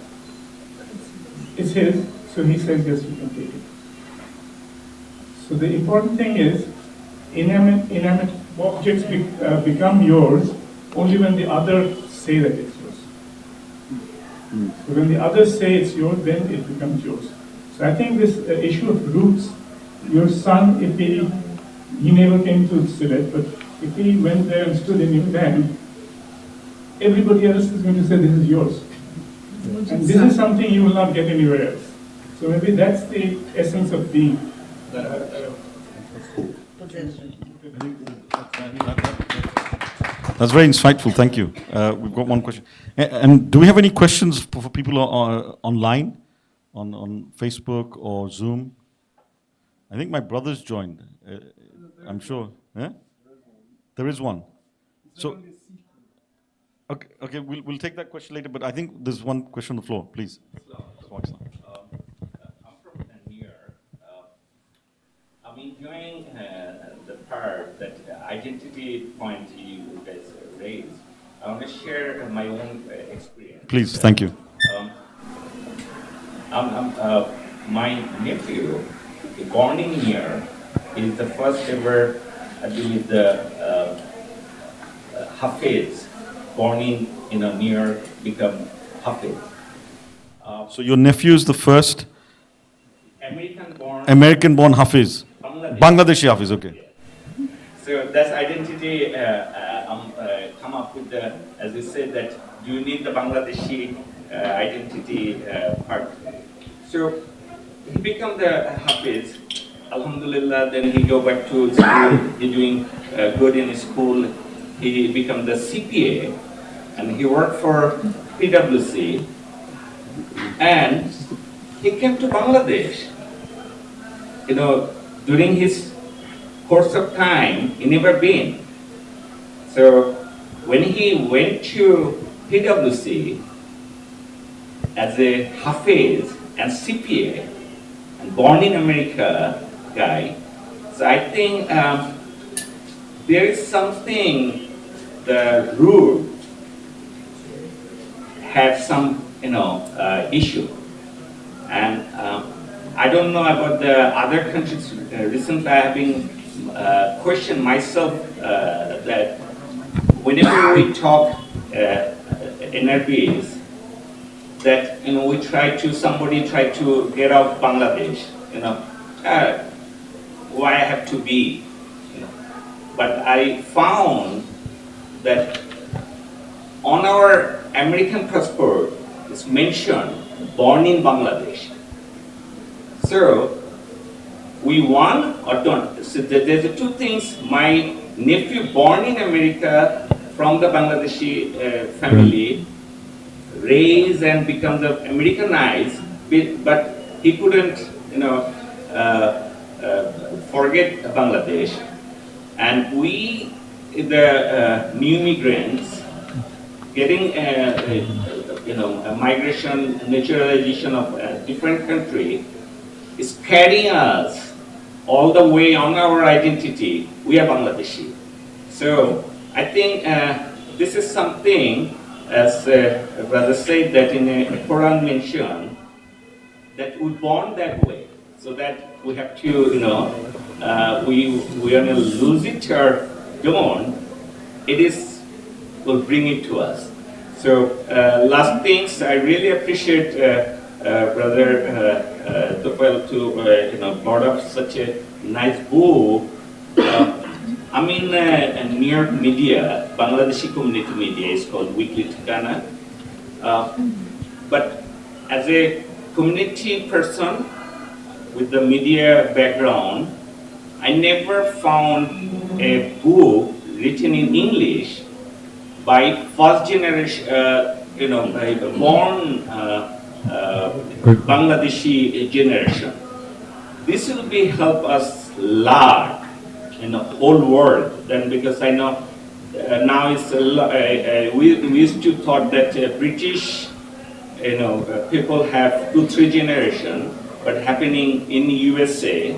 "It's his," so he says, "Yes, you can take it." So the important thing is, inanimate objects become yours only when the others say that it's yours. So when the others say it's yours, then it becomes yours. So I think this issue of roots, your son, if he never came to Sylhet, but if he went there and stood in England, everybody else is going to say this is yours. And this is something you will not get anywhere else. So maybe that's the essence of being. That's very insightful. Thank you. We've got one question. And do we have any questions for people online, on Facebook or Zoom? I think my brother's joined. I'm sure. Yeah? There is one. So, okay, we'll take that question later. But I think there's one question on the floor. Please. I'm from New York. I'm enjoying the part that identity point you guys raised. I want to share my own experience. Please, thank you. My nephew, born in New York, is the first ever, I believe, the Hafiz, born in New York, become Hafiz. So your nephew is the first American-born American-born Hafiz. Bangladeshi Hafiz, okay. Yeah. So that's identity. Come up with the, as you said, that do you need the Bangladeshi identity part? So he become the Hafiz. Alhamdulillah. Then he go back to school. He doing good in school. He become the CPA, and he worked for PwC. And he came to Bangladesh. During his course of time, he never been. So when he went to PwC as a Hafiz and CPA, and born in America guy, so I think there is something, the rule have some issue. And I don't know about the other countries. Recently I have been questioned myself that whenever we talk NRBs, that somebody try to get out Bangladesh, why I have to be, But I found that on our American passport is mentioned born in Bangladesh. So we want or don't. So there's two things. My nephew born in America from the Bangladeshi family, raised and become the Americanized, but he couldn't, forget Bangladesh. And we, the new migrants, getting a migration, naturalization of a different country, is carrying us all the way on our identity. We are Bangladeshi. So I think this is something, as brother said, that in a Quran mention, that we born that way, so that we have to, we are going to lose it or don't. It is will bring it to us. So last things, I really appreciate brother Tufael to brought up such a nice book. I'm in New York media, Bangladeshi community media is called Weekly Tikana. But as a community person with the media background, I never found a book written in English by first generation, by born Bangladeshi generation. This will be help us lot in the whole world. Then because I know now it's we used to thought that British people have 2-3 generation, but happening in USA,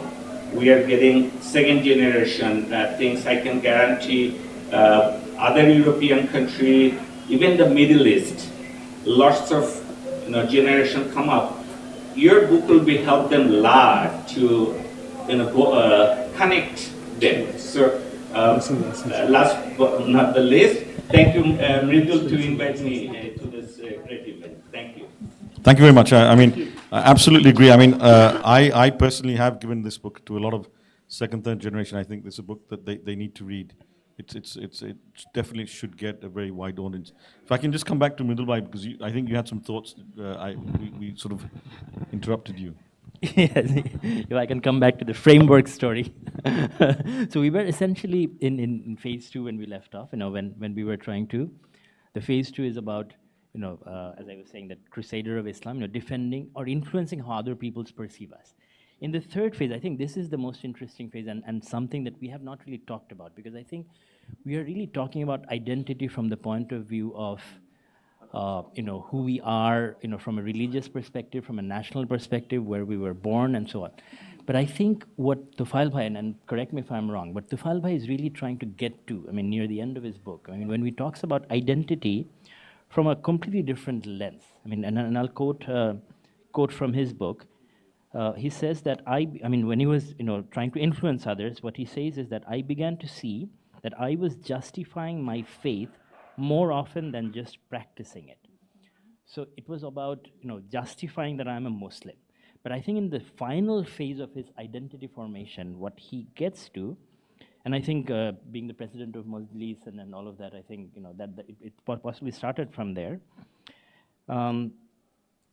we are getting second generation things. I can guarantee other European country, even the Middle East, lots of generation come up. Your book will be help them lot to connect them. So last but not the least, thank you, Mridul, to invite me to this great event. Thank you. Thank you very much. I mean, I absolutely agree. I mean, I personally have given this book to a lot of second, third generation. I think this is a book that they need to read. It definitely should get a very wide audience. If I can just come back to Mridul, because I think you had some thoughts. We sort of interrupted you. Yes, if I can come back to the framework story. So we were essentially in phase 2 when we left off, when we were trying to. The phase 2 is about, as I was saying, that crusader of Islam, defending or influencing how other peoples perceive us. In the third phase, I think this is the most interesting phase and something that we have not really talked about, because I think we are really talking about identity from the point of view of who we are, from a religious perspective, from a national perspective, where we were born, and so on. But I think what Tufael Bhai, and correct me if I'm wrong, but Tufael Bhai is really trying to get to, near the end of his book, when he talks about identity from a completely different lens. And I'll quote from his book. He says that when he was, trying to influence others, what he says is that I began to see that I was justifying my faith more often than just practicing it. So it was about, justifying that I'm a Muslim. But I think in the final phase of his identity formation, what he gets to, and I think being the president of Majlis and all of that, I think, that it possibly started from there.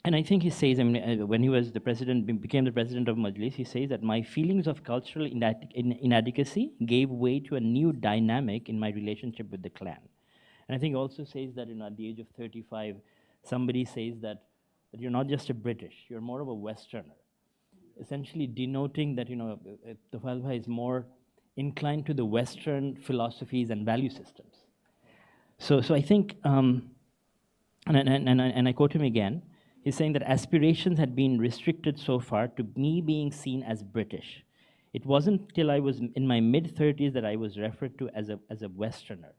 And I think he says, when he was the president, became the president of Majlis, he says that my feelings of cultural inadequacy gave way to a new dynamic in my relationship with the clan. And I think also says that, at the age of 35, somebody says that you're not just a British, you're more of a Westerner, essentially denoting that, Tufael Bhai is more inclined to the Western philosophies and value systems. So I think, and I quote him again, he's saying that aspirations had been restricted so far to me being seen as British. It wasn't till I was in my mid-30s that I was referred to as a Westerner.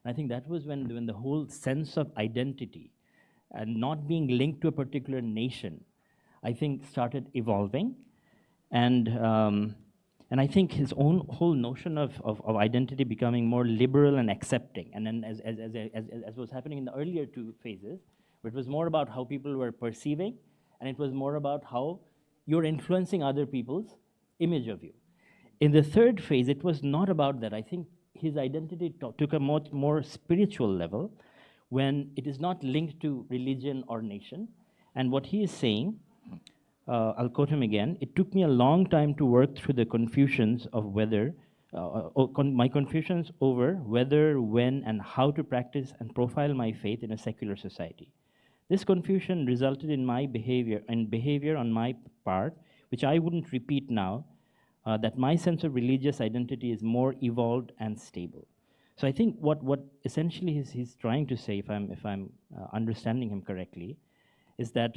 And I think that was when the whole sense of identity and not being linked to a particular nation, I think started evolving. And I think his own whole notion of identity becoming more liberal and accepting. And then as was happening in the earlier 2 phases, it was more about how people were perceiving, and it was more about how you're influencing other people's image of you. In the third phase, it was not about that. I think his identity took a much more spiritual level when it is not linked to religion or nation. And what he is saying, I'll quote him again, it took me a long time to work through the confusions of whether, my confusions over whether, when, and how to practice and profile my faith in a secular society. This confusion resulted in my behavior on my part, which I wouldn't repeat now, that my sense of religious identity is more evolved and stable. So I think what essentially he's trying to say, if I'm understanding him correctly, is that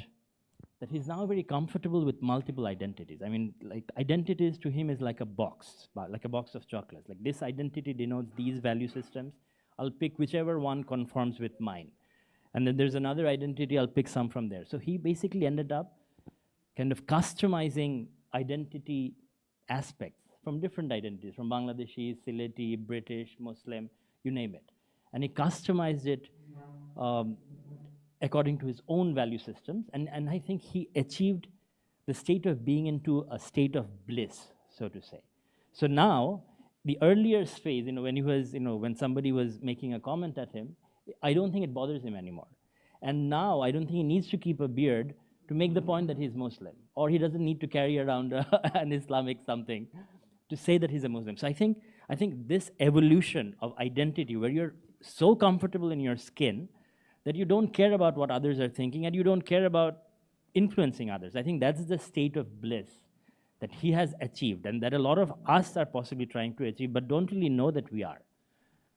he's now very comfortable with multiple identities. Like identities to him is like a box of chocolates. Like this identity denotes these value systems. I'll pick whichever one conforms with mine. And then there's another identity, I'll pick some from there. So he basically ended up kind of customizing identity aspects from different identities, from Bangladeshi, Sylheti, British, Muslim, you name it. And he customized it according to his own value systems. And I think he achieved the state of being into a state of bliss, so to say. So now, the earlier phase, when he was, when somebody was making a comment at him, I don't think it bothers him anymore. And now I don't think he needs to keep a beard to make the point that he's Muslim, or he doesn't need to carry around an Islamic something to say that he's a Muslim. So I think this evolution of identity, where you're so comfortable in your skin that you don't care about what others are thinking and you don't care about influencing others. I think that's the state of bliss that he has achieved, and that a lot of us are possibly trying to achieve, but don't really know that we are.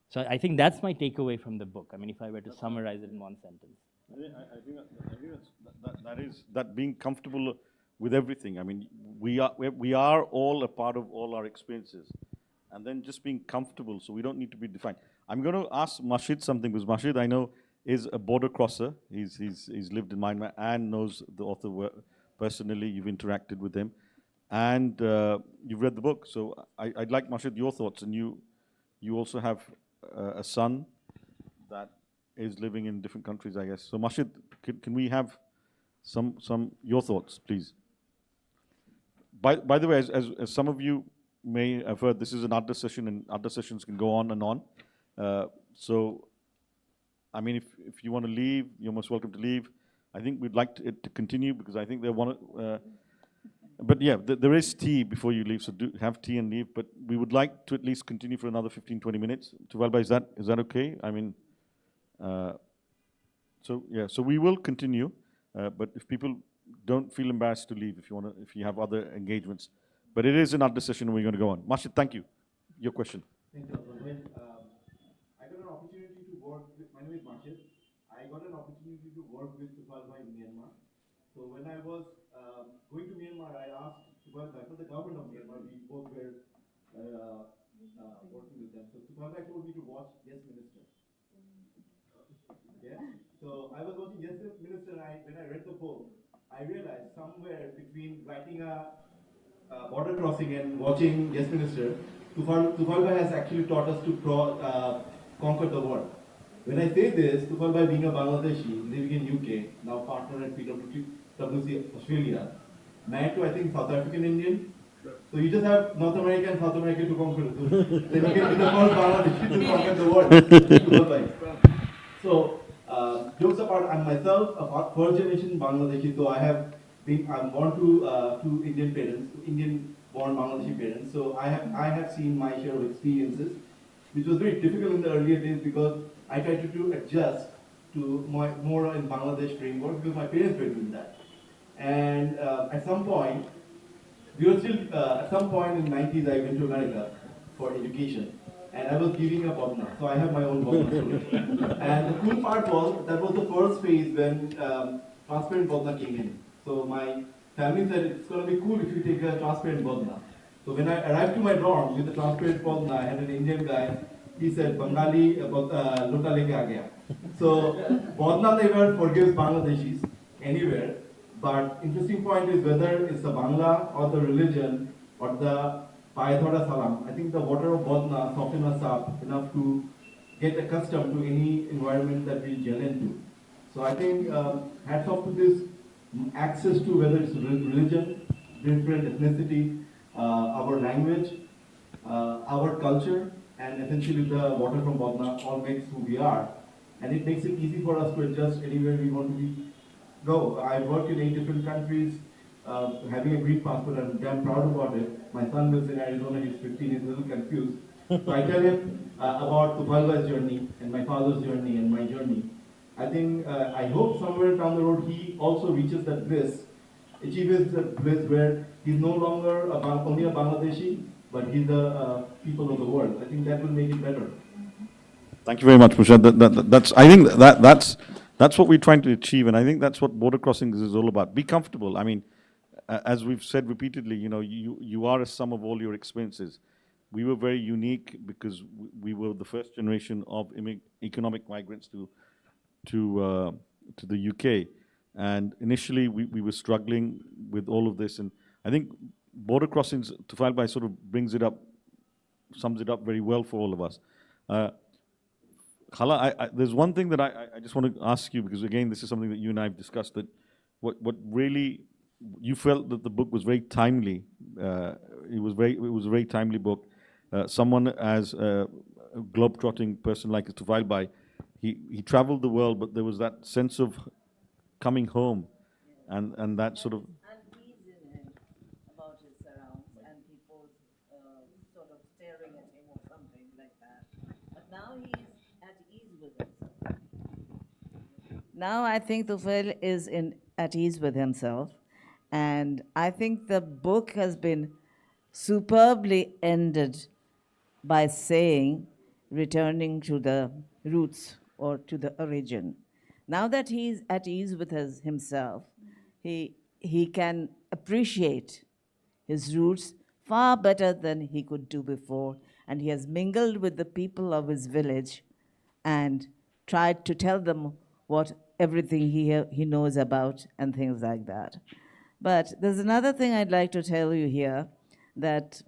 So I think that's my takeaway from the book. I mean, if I were to summarize it in one sentence. I think that being comfortable with everything. I mean, we are all a part of all our experiences, and then just being comfortable, so we don't need to be defined. I'm going to ask Mashid something, because Mashid, I know, is a border crosser. He's lived in Myanmar and knows the author personally. You've interacted with him, and you've read the book. So I'd like, Mashid, your thoughts. And you also have a son that is living in different countries, I guess. So Mashid, can we have some your thoughts, please? By the way, as some of you may have heard, this is an Adda session, and Adda sessions can go on and on. So, I mean, if you want to leave, you're most welcome to leave. I think we'd like it to continue, because I think they want to. But yeah, there is tea before you leave, so do have tea and leave. But we would like to at least continue for another 15, 20 minutes. Tufael, is that okay? I mean, so yeah, so we will continue. But if people don't feel embarrassed to leave, if you have other engagements. But it is an Adda session, and we're going to go on. Mashid, thank you. Your question. Thank you. I got an opportunity to work with, my name is Mashid. I got an opportunity to work with Tufael in Myanmar. So when I was going to Myanmar, I asked Tufael for the government of Myanmar. We both were working with them. So Tufael told me to watch Yes Minister. Yeah. So I was watching Yes Minister, and when I read the book, I realized somewhere between writing a border crossing and watching Yes Minister, Tufael has actually taught us to conquer the world. When I say this, Tufael being a Bangladeshi, living in UK, now partner at PwC Australia, married to, I think, South African Indian. So you just have North America and South America to conquer. So then you can be the first Bangladeshi to conquer the world. So jokes apart, I'm myself a first generation Bangladeshi, so I'm born to Indian parents, Indian-born Bangladeshi parents. So I have seen my share of experiences, which was very difficult in the earlier days, because I tried to adjust to more in Bangladesh framework, because my parents were doing that. And at some point, in the 90s, I went to America for education, and I was giving a bodna. So I have my own bodna story. And the cool part was, that was the first phase when transparent bodna came in. So my family said, it's going to be cool if you take a transparent bodna. So when I arrived to my dorm with the transparent bodna, I had an Indian guy. He said, Bengali lota leke aa gaya. So bodna never forgives Bangladeshis anywhere. But interesting point is whether it's the Bangla or the religion or the Payadhara Salam. I think the water of bodna softens us up enough to get accustomed to any environment that we gel into. So I think hats off to this access to whether it's religion, different ethnicity, our language, our culture, and essentially the water from Bodna all makes who we are. And it makes it easy for us to adjust anywhere we want to go. I worked in 8 different countries, having a Greek passport, and I'm damn proud about it. My son lives in Arizona, he's 15, he's a little confused. So I tell him about Tufael's journey, and my father's journey, and my journey. I think, I hope somewhere down the road he also reaches that bliss, achieves that bliss where he's no longer only a Bangladeshi, but he's the people of the world. I think that will make it better. Thank you very much, Mushad. I think that's what we're trying to achieve, and I think that's what border crossings is all about. Be comfortable. I mean, as we've said repeatedly, you are a sum of all your experiences. We were very unique because we were the first generation of economic migrants to the UK, and initially we were struggling with all of this, and I think border crossings, Tufael sort of sums it up very well for all of us. Khala, there's one thing that I just want to ask you, because again, this is something that you and I have discussed, that what really, you felt that the book was very timely. It was a very timely book. Someone as a globe-trotting person like Tufael, he traveled the world, but there was that sense of coming home, and that sort of. And he's in him about his surrounds and people's sort of staring at him or something like that. But now he's at ease with himself. Now I think Tufail is at ease with himself. And I think the book has been superbly ended by saying, returning to the roots or to the origin. Now that he's at ease with himself, he can appreciate his roots far better than he could do before. And he has mingled with the people of his village and tried to tell them what everything he knows about and things like that. But there's another thing I'd like to tell you here, that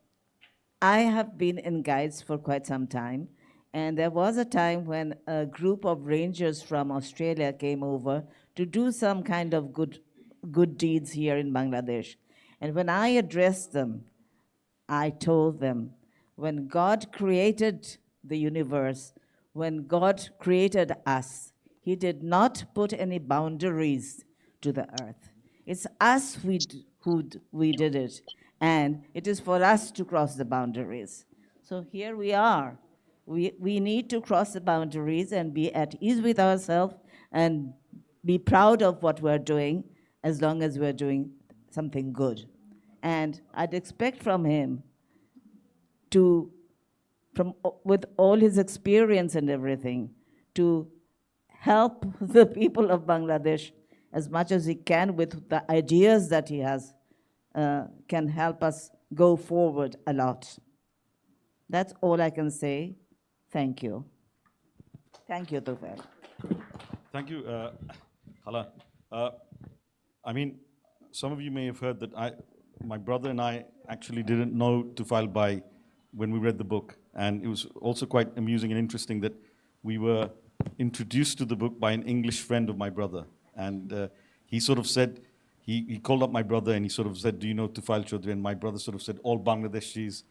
I have been in guides for quite some time, and there was a time when a group of rangers from Australia came over to do some kind of good deeds here in Bangladesh. And when I addressed them, I told them, when God created the universe, when God created us, He did not put any boundaries to the earth. It's us who did it, and it is for us to cross the boundaries. So here we are. We need to cross the boundaries and be at ease with ourselves and be proud of what we're doing, as long as we're doing something good. And I'd expect from him with all his experience and everything, to help the people of Bangladesh as much as he can with the ideas that he has, can help us go forward a lot. That's all I can say. Thank you. Thank you, Tufail. Thank you, Hala. I mean, some of you may have heard that my brother and I actually didn't know Tufail Bhai when we read the book. And it was also quite amusing and interesting that we were introduced to the book by an English friend of my brother. And he sort of said, he called up my brother and he sort of said, do you know Tufael Chowdhury? And my brother sort of said, all Bangladeshis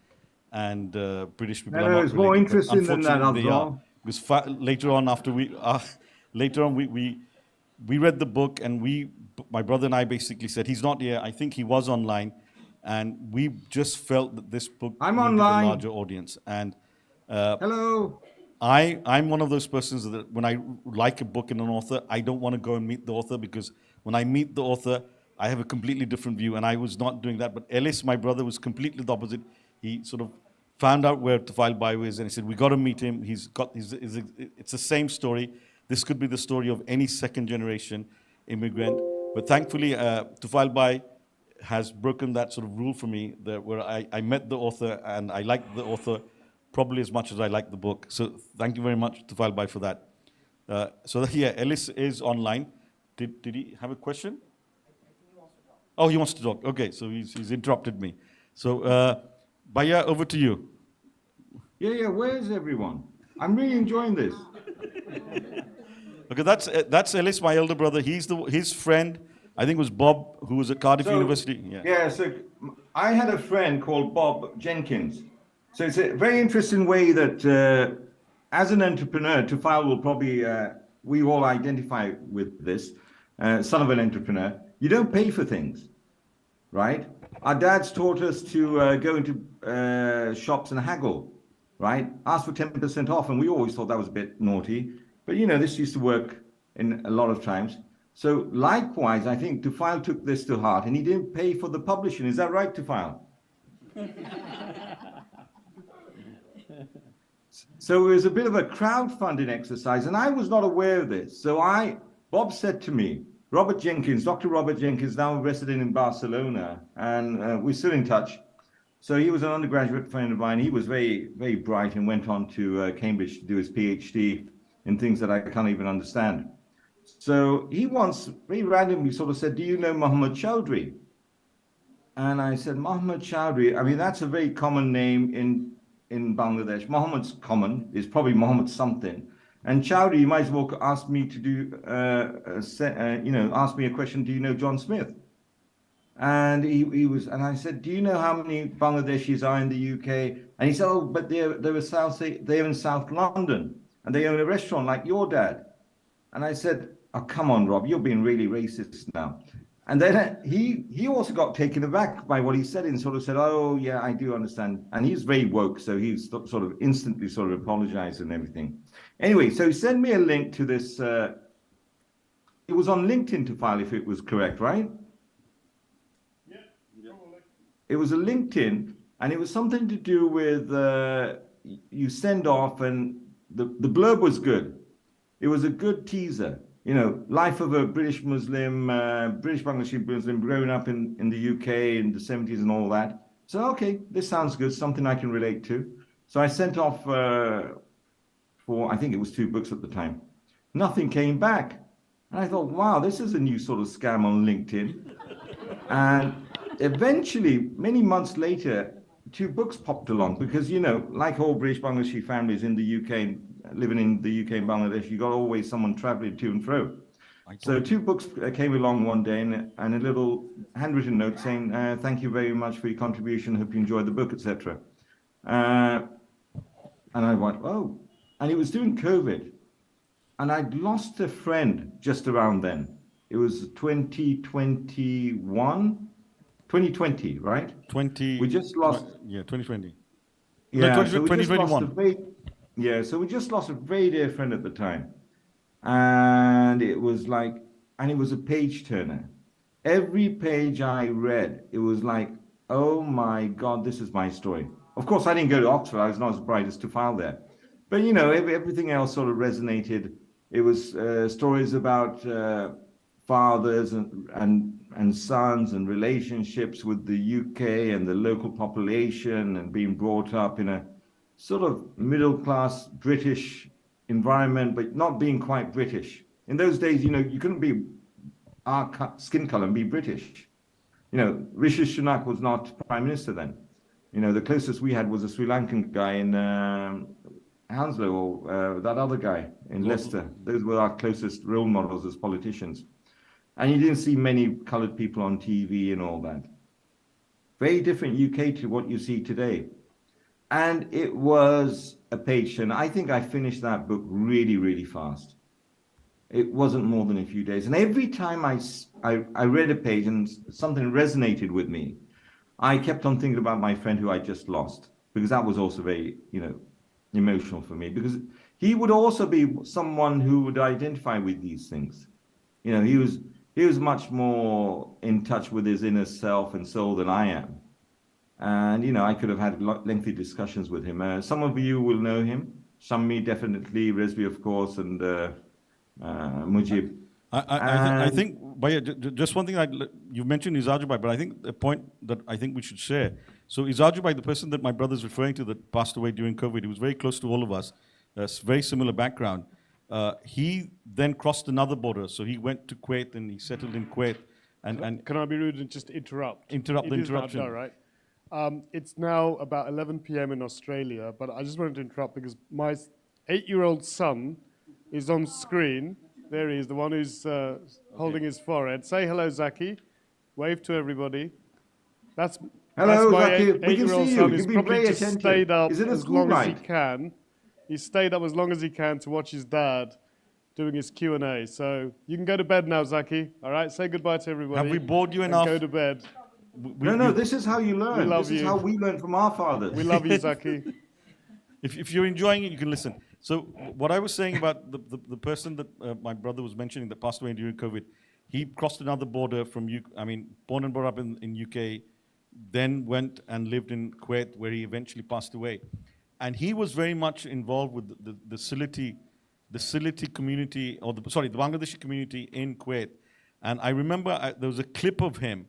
and British people are not it's more related. But interesting than that, unfortunately, they are. Abdul. Because later on, we read the book and my brother and I basically said, he's not here, I think he was online. And we just felt that this book I'm needed online. a larger audience. And Hello. I'm one of those persons that when I like a book and an author, I don't want to go and meet the author, because when I meet the author, I have a completely different view, and I was not doing that. But Ellis, my brother, was completely the opposite. He sort of found out where Tufail Bhai was, and he said, we got to meet him. It's the same story. This could be the story of any second-generation immigrant. But thankfully, Tufail Bhai has broken that sort of rule for me, where I met the author, and I liked the author probably as much as I like the book. So thank you very much, Tufail Bhai, for that. Ellis is online. Did he have a question? Oh, he wants to talk. Okay, so he's interrupted me. So, Bhaiya, over to you. Yeah, where's everyone? I'm really enjoying this. Okay, that's Ellis, my elder brother. His friend, I think, was Bob, who was at Cardiff University. So I had a friend called Bob Jenkins. So it's a very interesting way that, as an entrepreneur, Tufail will probably, we all identify with this, son of an entrepreneur. You don't pay for things, right? Our dads taught us to go into shops and haggle, right? Ask for 10% off, and we always thought that was a bit naughty. But, this used to work in a lot of times. So likewise, I think Tufail took this to heart, and he didn't pay for the publishing. Is that right, Tufail? So it was a bit of a crowdfunding exercise, and I was not aware of this. So Bob said to me, Dr. Robert Jenkins, now resident in Barcelona, and we're still in touch. So he was an undergraduate friend of mine. He was very, very bright and went on to Cambridge to do his PhD in things that I can't even understand. So he once very randomly sort of said, do you know Mohammad Chowdhury? And I said, Mohammad Chowdhury, I mean, that's a very common name in Bangladesh. Mohammed's common, is probably Mohammed something. And Chowdhury, you might as well ask me to do, ask me a question, do you know John Smith? And and I said, do you know how many Bangladeshis are in the UK? And he said, oh, but they're in South London, and they own a restaurant like your dad. And I said, oh, come on, Rob, you're being really racist now. And then he also got taken aback by what he said and sort of said, oh, yeah, I do understand. And he's very woke, so he sort of instantly sort of apologized and everything. Anyway, so he sent me a link to this. It was on LinkedIn, Tufael, if it was correct, right? Yeah. It was a LinkedIn, and it was something to do with you send off, and the blurb was good. It was a good teaser. You know, life of a British Muslim, British Bangladeshi Muslim growing up in the UK in the 70s and all that. So, okay, this sounds good, something I can relate to. So I sent off for, I think it was 2 books at the time. Nothing came back. And I thought, wow, this is a new sort of scam on LinkedIn. And eventually, many months later, 2 books popped along because, you know, like all British Bangladeshi families in the UK, living in the UK and Bangladesh, you got always someone traveling to and fro. So 2 books came along one day and a little handwritten note saying, thank you very much for your contribution, hope you enjoyed the book, etc. And I went, oh. And it was during COVID. And I'd lost a friend just around then. It was 2020, right? 20. We just lost. Yeah, 2020. Yeah, No, so we just 2021. Yeah, so we just lost a very dear friend at the time. And it was like, and it was a page turner. Every page I read, it was like, oh my God, this is my story. Of course, I didn't go to Oxford. I was not as bright as Tufael there. But, you know, everything else sort of resonated. It was stories about fathers and sons and relationships with the UK and the local population and being brought up in a sort of middle-class British environment, but not being quite British. In those days, you know, you couldn't be our skin color and be British. You know, Rishi Sunak was not prime minister then. You know, the closest we had was a Sri Lankan guy in Hounslow, or that other guy in Leicester. Those were our closest role models as politicians. And you didn't see many colored people on TV and all that. Very different UK to what you see today. And it was a page turner. I think I finished that book really, really fast. It wasn't more than a few days. And every time I read a page and something resonated with me, I kept on thinking about my friend who I just lost, because that was also very, you know, emotional for me, because he would also be someone who would identify with these things. You know, he was much more in touch with his inner self and soul than I am. And, you know, I could have had lengthy discussions with him. Some of you will know him. Shammi, definitely. Resvi, of course, and Mujib. I think, Bhaiya, just one thing, you mentioned Izajubai, but I think the point that I think we should share. So Izajubai, the person that my brother's referring to that passed away during COVID, he was very close to all of us, very similar background. He then crossed another border. So he went to Kuwait and he settled in Kuwait. And Can I be rude and just interrupt? Interrupt the interruption. It is not done, right? It's now about 11 p.m. in Australia, but I just wanted to interrupt because my 8-year-old son is on screen. There he is, the one who's holding his forehead. Say hello, Zaki. Wave to everybody. That's hello, my Zaki. We can 8-year-old see you. son. You've He's been probably very just attentive. stayed up Is it a as school long as he night? can. He stayed up as long as he can to watch his dad doing his Q&A. So you can go to bed now, Zaki. All right, say goodbye to everybody. Have we bored you and enough? Go to bed. No, this is how you learn. love This is you. how we learn from our fathers. We love you, Zaki. If you're enjoying it, you can listen. So what I was saying about the person that my brother was mentioning that passed away during COVID, he crossed another border from born and brought up in UK, then went and lived in Kuwait, where he eventually passed away. And he was very much involved with the Sylheti community, the Bangladeshi community in Kuwait. And I remember there was a clip of him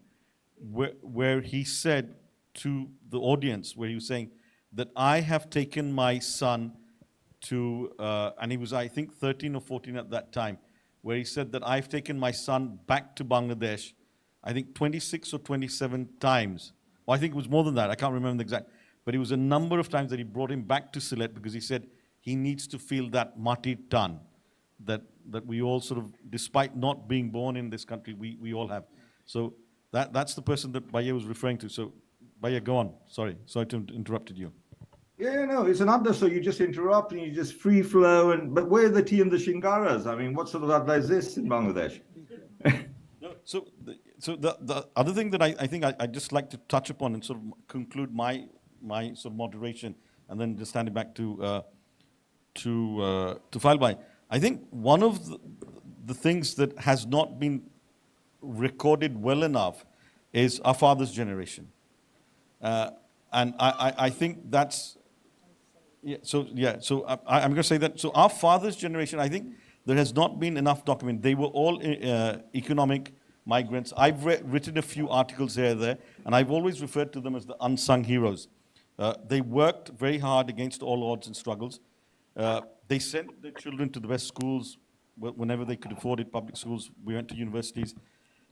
where he said to the audience, where he was saying that I have taken my son to, and he was, I think, 13 or 14 at that time, where he said that I've taken my son back to Bangladesh, I think 26 or 27 times. Or I think it was more than that, I can't remember the exact, but it was a number of times that he brought him back to Sylhet because he said he needs to feel that mati tan, that we all sort of, despite not being born in this country, we all have. So that's the person that Bhaiya was referring to. So Bhaiya, go on. Sorry to interrupted you. Yeah, no, it's an adda, so you just interrupt and you just free flow. But where are the tea and the shingaras? I mean, what sort of adda is this in Bangladesh? No, so So the other thing that I think I'd just like to touch upon and sort of conclude my sort of moderation, and then just hand it back to Falbai. I think one of the things that has not been recorded well enough is our father's generation. And I think that's, so I'm going to say that. So our father's generation, I think there has not been enough document. They were all economic migrants. I've written a few articles here and there, and I've always referred to them as the unsung heroes. They worked very hard against all odds and struggles. They sent their children to the best schools whenever they could afford it, public schools. We went to universities.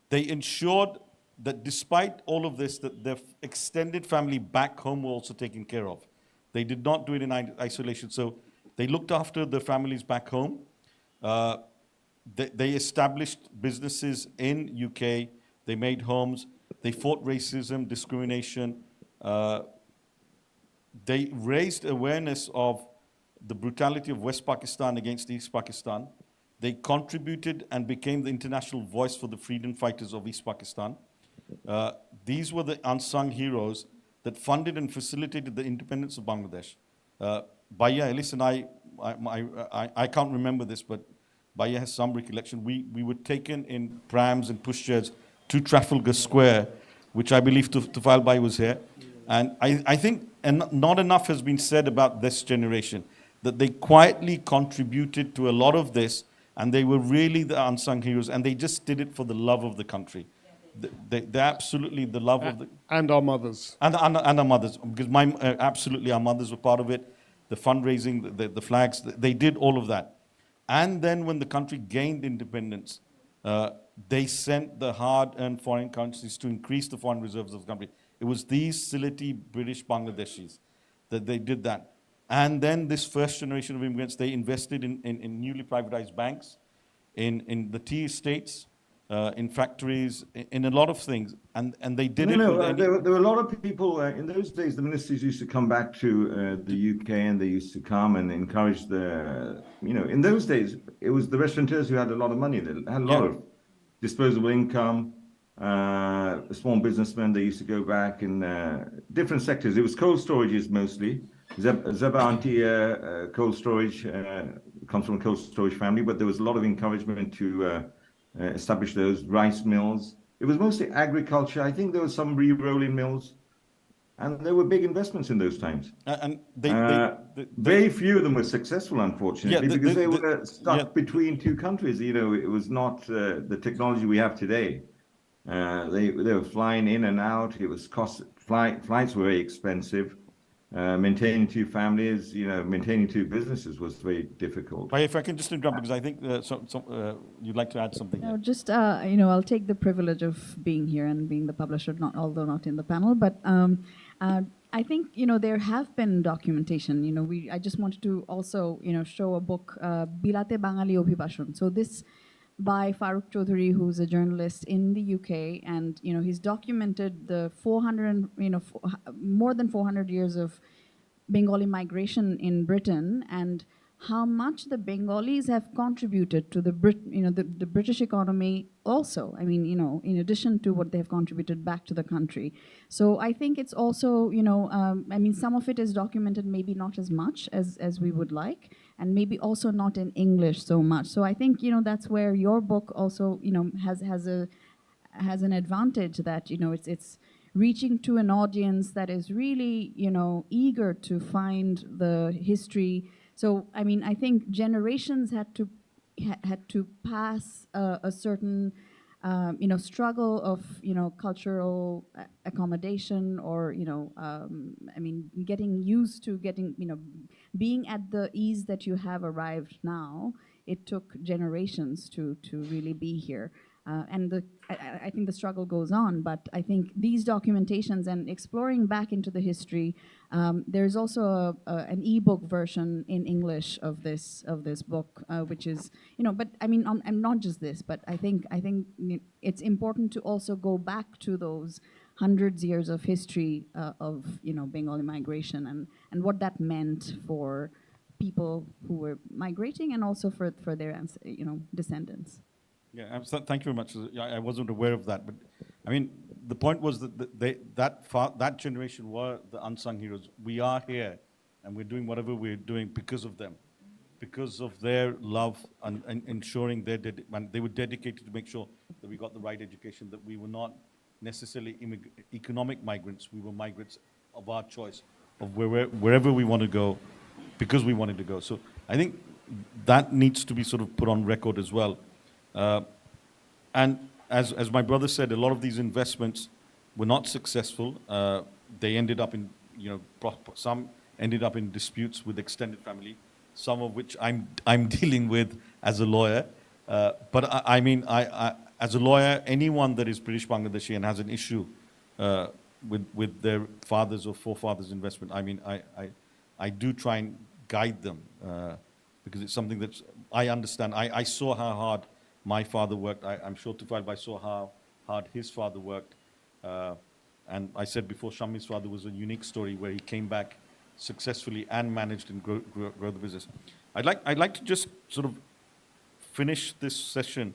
They ensured that despite all of this, that their extended family back home were also taken care of. They did not do it in isolation. So they looked after their families back home. They established businesses in UK. They made homes. They fought racism, discrimination. They raised awareness of the brutality of West Pakistan against East Pakistan. They contributed and became the international voice for the freedom fighters of East Pakistan. These were the unsung heroes that funded and facilitated the independence of Bangladesh. Baya, Ellis and I can't remember this, but Baya has some recollection. We were taken in prams and pushchairs to Trafalgar Square, which I believe Tufael Bhai was here. And I think not enough has been said about this generation, that they quietly contributed to a lot of this, and they were really the unsung heroes, and they just did it for the love of the country. They're absolutely the love of the... And our mothers. And our mothers, because absolutely our mothers were part of it, the fundraising, the flags, they did all of that. And then when the country gained independence, they sent the hard-earned foreign currencies to increase the foreign reserves of the country. It was these silly British Bangladeshis that they did that. And then this first generation of immigrants, they invested in newly privatized banks, in the tea estates, in factories, in a lot of things. And they did there were a lot of people, in those days, the ministers used to come back to the UK, and they used to come and encourage in those days, it was the restaurateurs who had a lot of money. They had a lot of disposable income. Small businessmen, they used to go back in different sectors. It was cold storages mostly. Zeba Antia cold storage comes from a cold storage family, but there was a lot of encouragement to establish those rice mills. It was mostly agriculture. I think there were some re-rolling mills, and there were big investments in those times. And very few of them were successful, unfortunately, because they were stuck between two countries. It was not the technology we have today. They were flying in and out. It was flights were very expensive. Maintaining two families, maintaining two businesses was very difficult. If I can just interrupt, because I think you'd like to add something. No, just I'll take the privilege of being here and being the publisher, although not in the panel. But I think there have been documentation. I just wanted to also show a book, Bilate Bangali Obhibashon. So this by Farooq Chowdhury, who's a journalist in the UK, and he's documented the more than 400 years of Bengali migration in Britain, and how much the Bengalis have contributed to the British economy also. I mean, in addition to what they have contributed back to the country. So I think it's also, some of it is documented, maybe not as much as we would like, and maybe also not in English so much. So I think, that's where your book also, has an advantage, that, it's reaching to an audience that is really, eager to find the history. So, I think generations had to pass a certain, struggle of, cultural accommodation, or, getting used to being at the ease that you have arrived now. It took generations to really be here. And I think the struggle goes on, but I think these documentations and exploring back into the history, there's also an ebook version in English of this book, which is, but and not just this, but I think it's important to also go back to those hundreds of years of history of Bengali migration and what that meant for people who were migrating, and also for their descendants. Yeah, thank you very much. I wasn't aware of that, but I mean, the point was that that generation were the unsung heroes. We are here, and we're doing whatever we're doing because of them, because of their love and ensuring and they were dedicated to make sure that we got the right education, that we were not necessarily economic migrants. We were migrants of our choice, of wherever we want to go, because we wanted to go. So I think that needs to be sort of put on record as well. And as my brother said, a lot of these investments were not successful. They ended up in, some ended up in disputes with extended family, some of which I'm dealing with as a lawyer. But I mean, as a lawyer, anyone that is British Bangladeshi and has an issue with their fathers or forefathers' investment, I mean, I do try and guide them because it's something that I understand. I saw how hard my father worked. I'm sure Tufael Bhai saw how hard his father worked. And I said before, Shammi's father was a unique story where he came back successfully and managed and grow the business. I'd like to just sort of finish this session,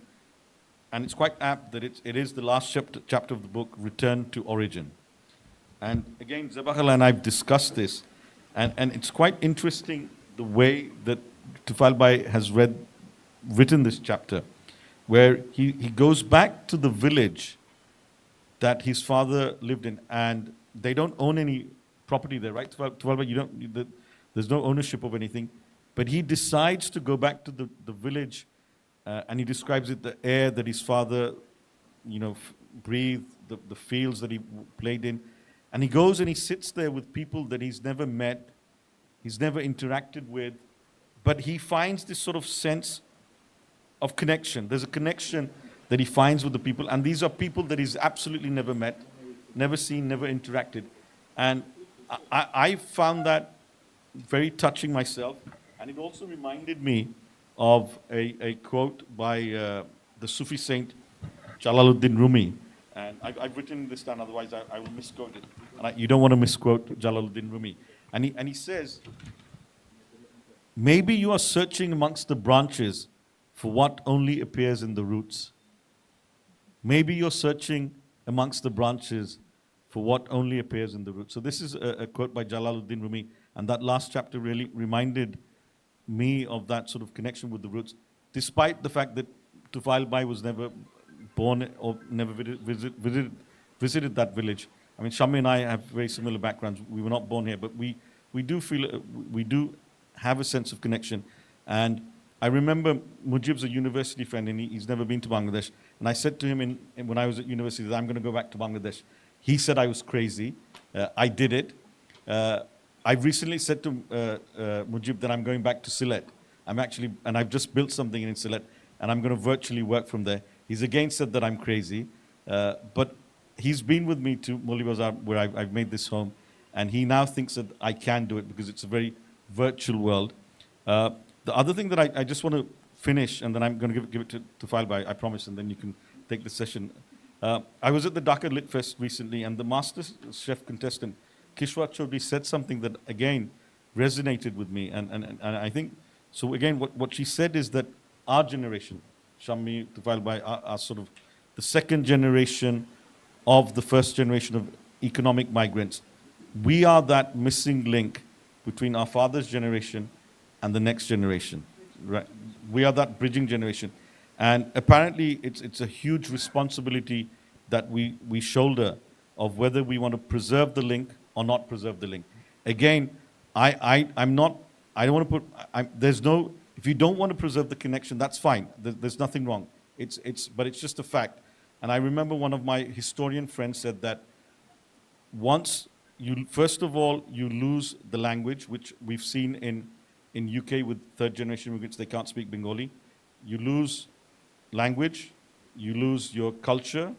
and it's quite apt that it is the last chapter of the book, Return to Origin. And again, Zabahal and I've discussed this, and it's quite interesting the way that Tufael Bhai has written this chapter, where he goes back to the village that his father lived in, and they don't own any property there, right? Tufael Bhai, there's no ownership of anything, but he decides to go back to the village, and he describes it, the air that his father, breathed, the fields that he played in, and he goes and he sits there with people that he's never met, he's never interacted with, but he finds this sort of sense of connection. There's a connection that he finds with the people, and these are people that he's absolutely never met, never seen, never interacted. And I found that very touching myself, and it also reminded me of a quote by the Sufi saint Jalaluddin Rumi. And I've written this down, otherwise I will misquote it. And you don't want to misquote Jalaluddin Rumi. And he says, maybe you are searching amongst the branches for what only appears in the roots. Maybe you're searching amongst the branches for what only appears in the roots. So this is a quote by Jalaluddin Rumi, and that last chapter really reminded me of that sort of connection with the roots, despite the fact that Tufael Bhai was never born or never visited that village. I mean, Shammi and I have very similar backgrounds. We were not born here, but we do feel, we do have a sense of connection. And I remember Mujib's a university friend, and he's never been to Bangladesh. And I said to him when I was at university that I'm going to go back to Bangladesh. He said I was crazy. I did it. I've recently said to Mujib that I'm going back to Sylhet. And I've just built something in Sylhet, and I'm going to virtually work from there. He's again said that I'm crazy, but he's been with me to Moli Bazaar, where I've made this home, and he now thinks that I can do it because it's a very virtual world. The other thing that I just want to finish, and then I'm going to give it to Tufael Bhai, I promise, and then you can take the session. I was at the Dhaka Lit Fest recently, and the Master Chef contestant, Kishwar Chowdhury, said something that, again, resonated with me. And I think, so again, what she said is that our generation, Shammi, Tufael Bhai, are sort of the second generation of the first generation of economic migrants. We are that missing link between our father's generation and the next generation. Right? We are that bridging generation. And apparently it's a huge responsibility that we shoulder of whether we want to preserve the link or not preserve the link. Again, I don't want to put, if you don't want to preserve the connection, that's fine. There's nothing wrong. But it's just a fact. And I remember one of my historian friends said that first of all, you lose the language, which we've seen in UK with third generation immigrants, they can't speak Bengali. You lose language, you lose your culture,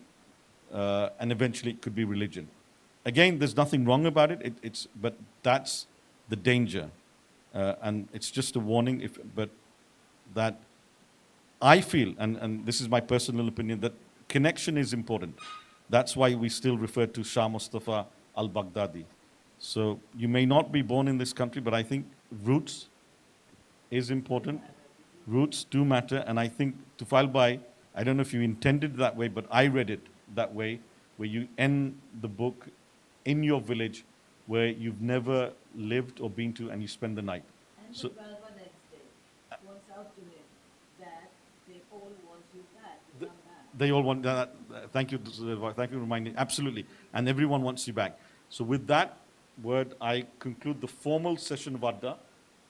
and eventually it could be religion. Again, there's nothing wrong about it, but that's the danger. And it's just a warning, but that I feel, and this is my personal opinion, that connection is important. That's why we still refer to Shah Mustafa al-Baghdadi. So you may not be born in this country, but I think roots is important. Roots do matter, and I think Tufael Bhai I don't know if you intended it that way, but I read it that way, where you end the book in your village where you've never lived or been to, and you spend the night. And So the Balba next day points out to him that they all want you back to come back. they all want that. Thank you, thank you for reminding. Absolutely, and everyone wants you back. So with that word, I conclude the formal session of Adda,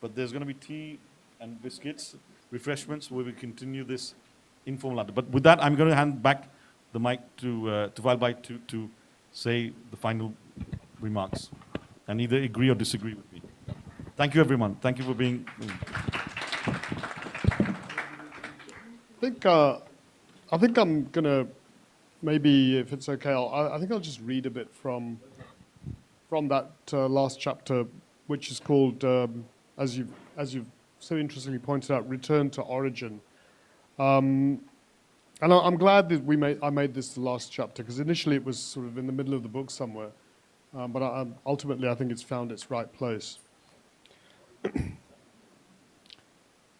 but there's going to be tea and biscuits, refreshments, where we continue this informal Adda. But with that, I'm going to hand back the mic to Tufael Bhai to say the final remarks, and either agree or disagree with me. Thank you, everyone. Thank you for being. I think I'm gonna, maybe if it's okay, I think I'll just read a bit from that last chapter, which is called, as you've so interestingly pointed out, Return to Origin. And I'm glad that I made this the last chapter, because initially it was sort of in the middle of the book somewhere, but ultimately I think it's found its right place.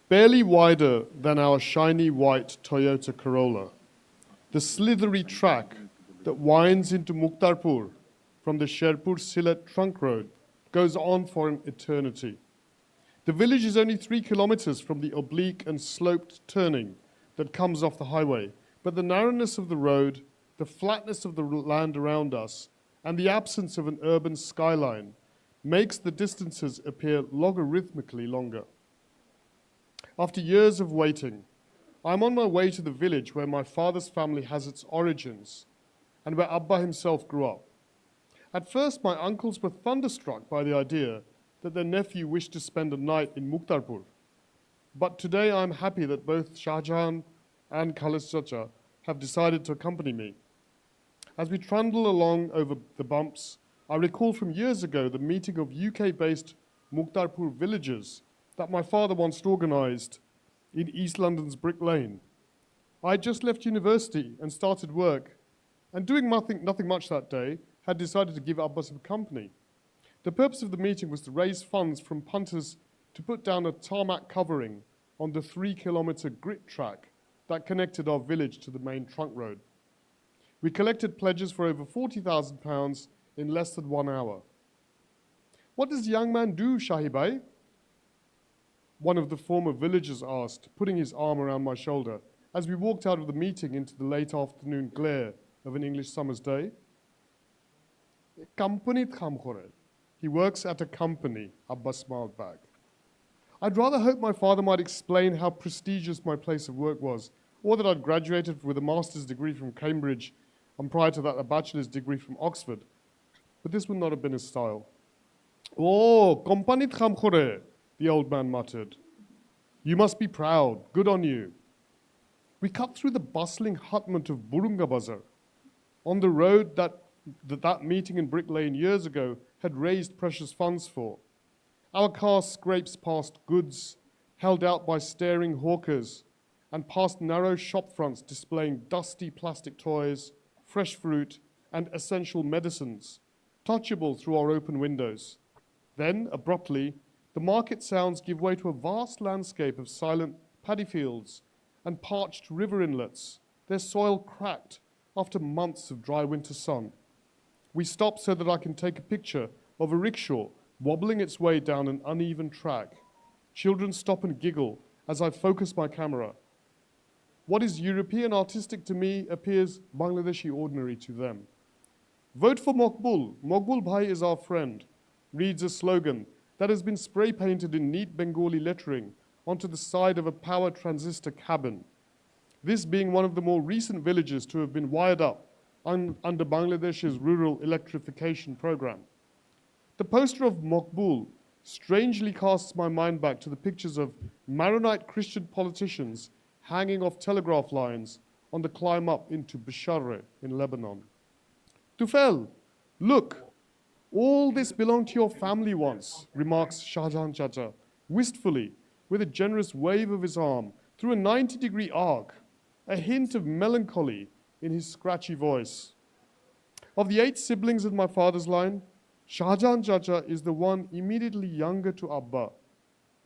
Barely wider than our shiny white Toyota Corolla, the slithery track that winds into Mukhtarpur from the Sherpur Sylhet trunk road goes on for an eternity. The village is only 3 kilometers from the oblique and sloped turning that comes off the highway, but the narrowness of the road, the flatness of the land around us, and the absence of an urban skyline makes the distances appear logarithmically longer. After years of waiting, I'm on my way to the village where my father's family has its origins and where Abba himself grew up. At first, my uncles were thunderstruck by the idea that their nephew wished to spend a night in Mukhtarpur. But today I'm happy that both Shahjahan and Khalis Chacha have decided to accompany me. As we trundle along over the bumps, I recall from years ago the meeting of UK-based Mukhtarpur villagers that my father once organized in East London's Brick Lane. I just left university and started work, and doing nothing much that day, had decided to give Abba some company. The purpose of the meeting was to raise funds from punters to put down a tarmac covering on the 3-kilometer grit track that connected our village to the main trunk road. We collected pledges for over £40,000 in less than 1 hour. What does the young man do, Shahibai? One of the former villagers asked, putting his arm around my shoulder, as we walked out of the meeting into the late afternoon glare of an English summer's day. He works at a company, Abba smiled back. I'd rather hope my father might explain how prestigious my place of work was, or that I'd graduated with a master's degree from Cambridge and prior to that a bachelor's degree from Oxford. But this would not have been his style. Oh, kompanit khamkhore, the old man muttered. You must be proud. Good on you. We cut through the bustling hutment of Burunga Bazar, on the road that meeting in Brick Lane years ago had raised precious funds for. Our car scrapes past goods held out by staring hawkers and past narrow shop fronts displaying dusty plastic toys, fresh fruit, and essential medicines, touchable through our open windows. Then, abruptly, the market sounds give way to a vast landscape of silent paddy fields and parched river inlets, their soil cracked after months of dry winter sun. We stop so that I can take a picture of a rickshaw wobbling its way down an uneven track. Children stop and giggle as I focus my camera. What is European artistic to me appears Bangladeshi ordinary to them. Vote for Mokbul. Mokbul Bhai is our friend, reads a slogan that has been spray painted in neat Bengali lettering onto the side of a power transistor cabin. This being one of the more recent villages to have been wired up under Bangladesh's rural electrification program. The poster of Mokbul strangely casts my mind back to the pictures of Maronite Christian politicians hanging off telegraph lines on the climb up into Bisharre in Lebanon. Tufael, look, all this belonged to your family once, remarks Shahjahan Chacha, wistfully, with a generous wave of his arm through a 90-degree arc, a hint of melancholy in his scratchy voice. Of the 8 siblings in my father's line, Shahjahan Chacha is the one immediately younger to Abba.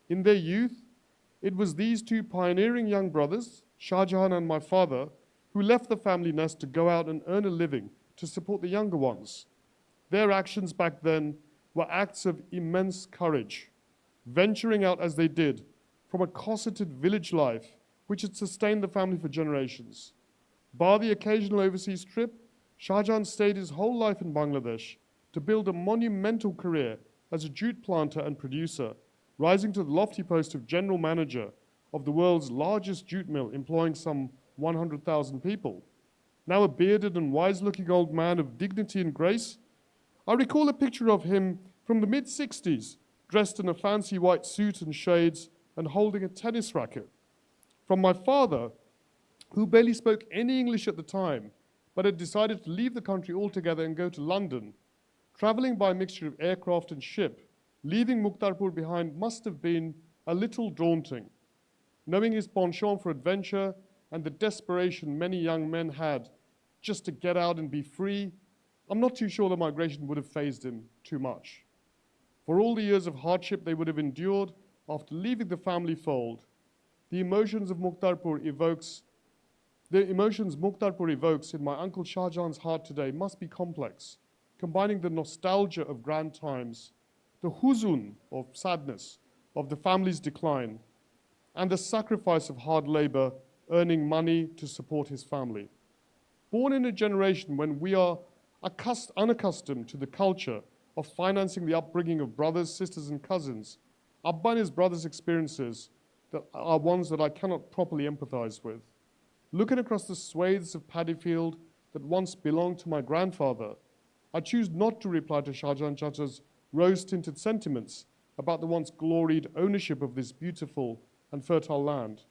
In their youth, it was these 2 pioneering young brothers, Shah Jahan and my father, who left the family nest to go out and earn a living to support the younger ones. Their actions back then were acts of immense courage, venturing out as they did from a cosseted village life which had sustained the family for generations. Bar the occasional overseas trip, Shah Jahan stayed his whole life in Bangladesh to build a monumental career as a jute planter and producer, rising to the lofty post of general manager of the world's largest jute mill, employing some 100,000 people. Now a bearded and wise-looking old man of dignity and grace, I recall a picture of him from the mid-60s, dressed in a fancy white suit and shades and holding a tennis racket. From my father, who barely spoke any English at the time, but had decided to leave the country altogether and go to London, traveling by a mixture of aircraft and ship, leaving Mukhtarpur behind must have been a little daunting. Knowing his penchant for adventure and the desperation many young men had just to get out and be free, I'm not too sure the migration would have fazed him too much. For all the years of hardship they would have endured after leaving the family fold, the emotions Mukhtarpur evokes in my uncle Shah Jahan's heart today must be complex, combining the nostalgia of grand times, the huzun of sadness of the family's decline, and the sacrifice of hard labor, earning money to support his family. Born in a generation when we are unaccustomed to the culture of financing the upbringing of brothers, sisters, and cousins, Abba and his brothers' experiences that are ones that I cannot properly empathize with. Looking across the swathes of paddy field that once belonged to my grandfather, I choose not to reply to Shah Jahan Chacha's rose-tinted sentiments about the once gloried ownership of this beautiful and fertile land.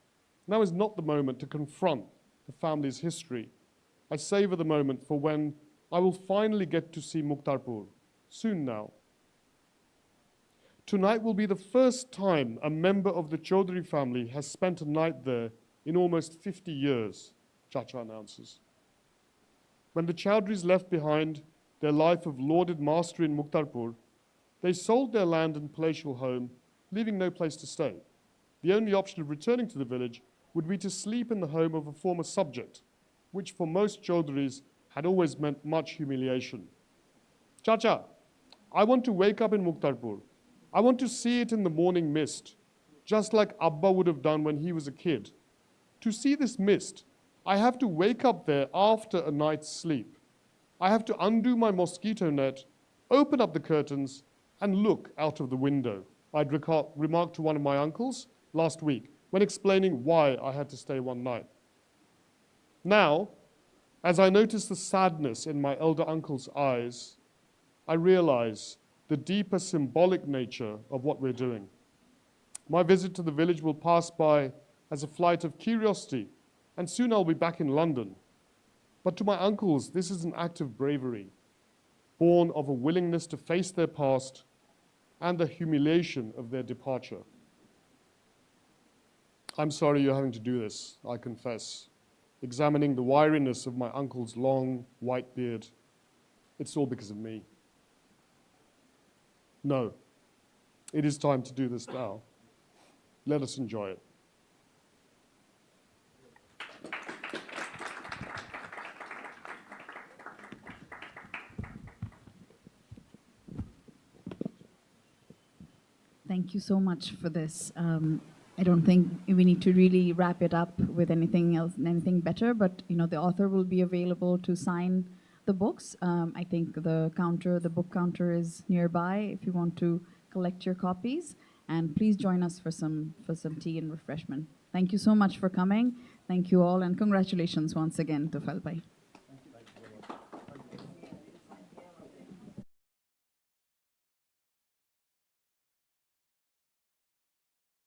Now is not the moment to confront the family's history. I savor the moment for when I will finally get to see Mukhtarpur, soon now. Tonight will be the first time a member of the Chowdhury family has spent a night there in almost 50 years, Chacha announces. When the Chowdhurys left behind their life of lauded mastery in Mukhtarpur, they sold their land and palatial home, leaving no place to stay. The only option of returning to the village would be to sleep in the home of a former subject, which for most Chowdhurys had always meant much humiliation. Chacha, I want to wake up in Mukhtarpur. I want to see it in the morning mist, just like Abba would have done when he was a kid. To see this mist, I have to wake up there after a night's sleep. I have to undo my mosquito net, open up the curtains, and look out of the window, I'd remarked to one of my uncles last week when explaining why I had to stay one night. Now, as I notice the sadness in my elder uncle's eyes, I realize the deeper symbolic nature of what we're doing. My visit to the village will pass by as a flight of curiosity, and soon I'll be back in London. But to my uncles, this is an act of bravery, born of a willingness to face their past and the humiliation of their departure. I'm sorry you're having to do this, I confess. Examining the wiriness of my uncle's long, white beard, it's all because of me. No, it is time to do this now. Let us enjoy it. Thank you so much for this. I don't think we need to really wrap it up with anything else, anything better, but the author will be available to sign the books. I think the book counter is nearby if you want to collect your copies. And please join us for some tea and refreshment. Thank you so much for coming. Thank you all, and congratulations once again, Tufael Bhai.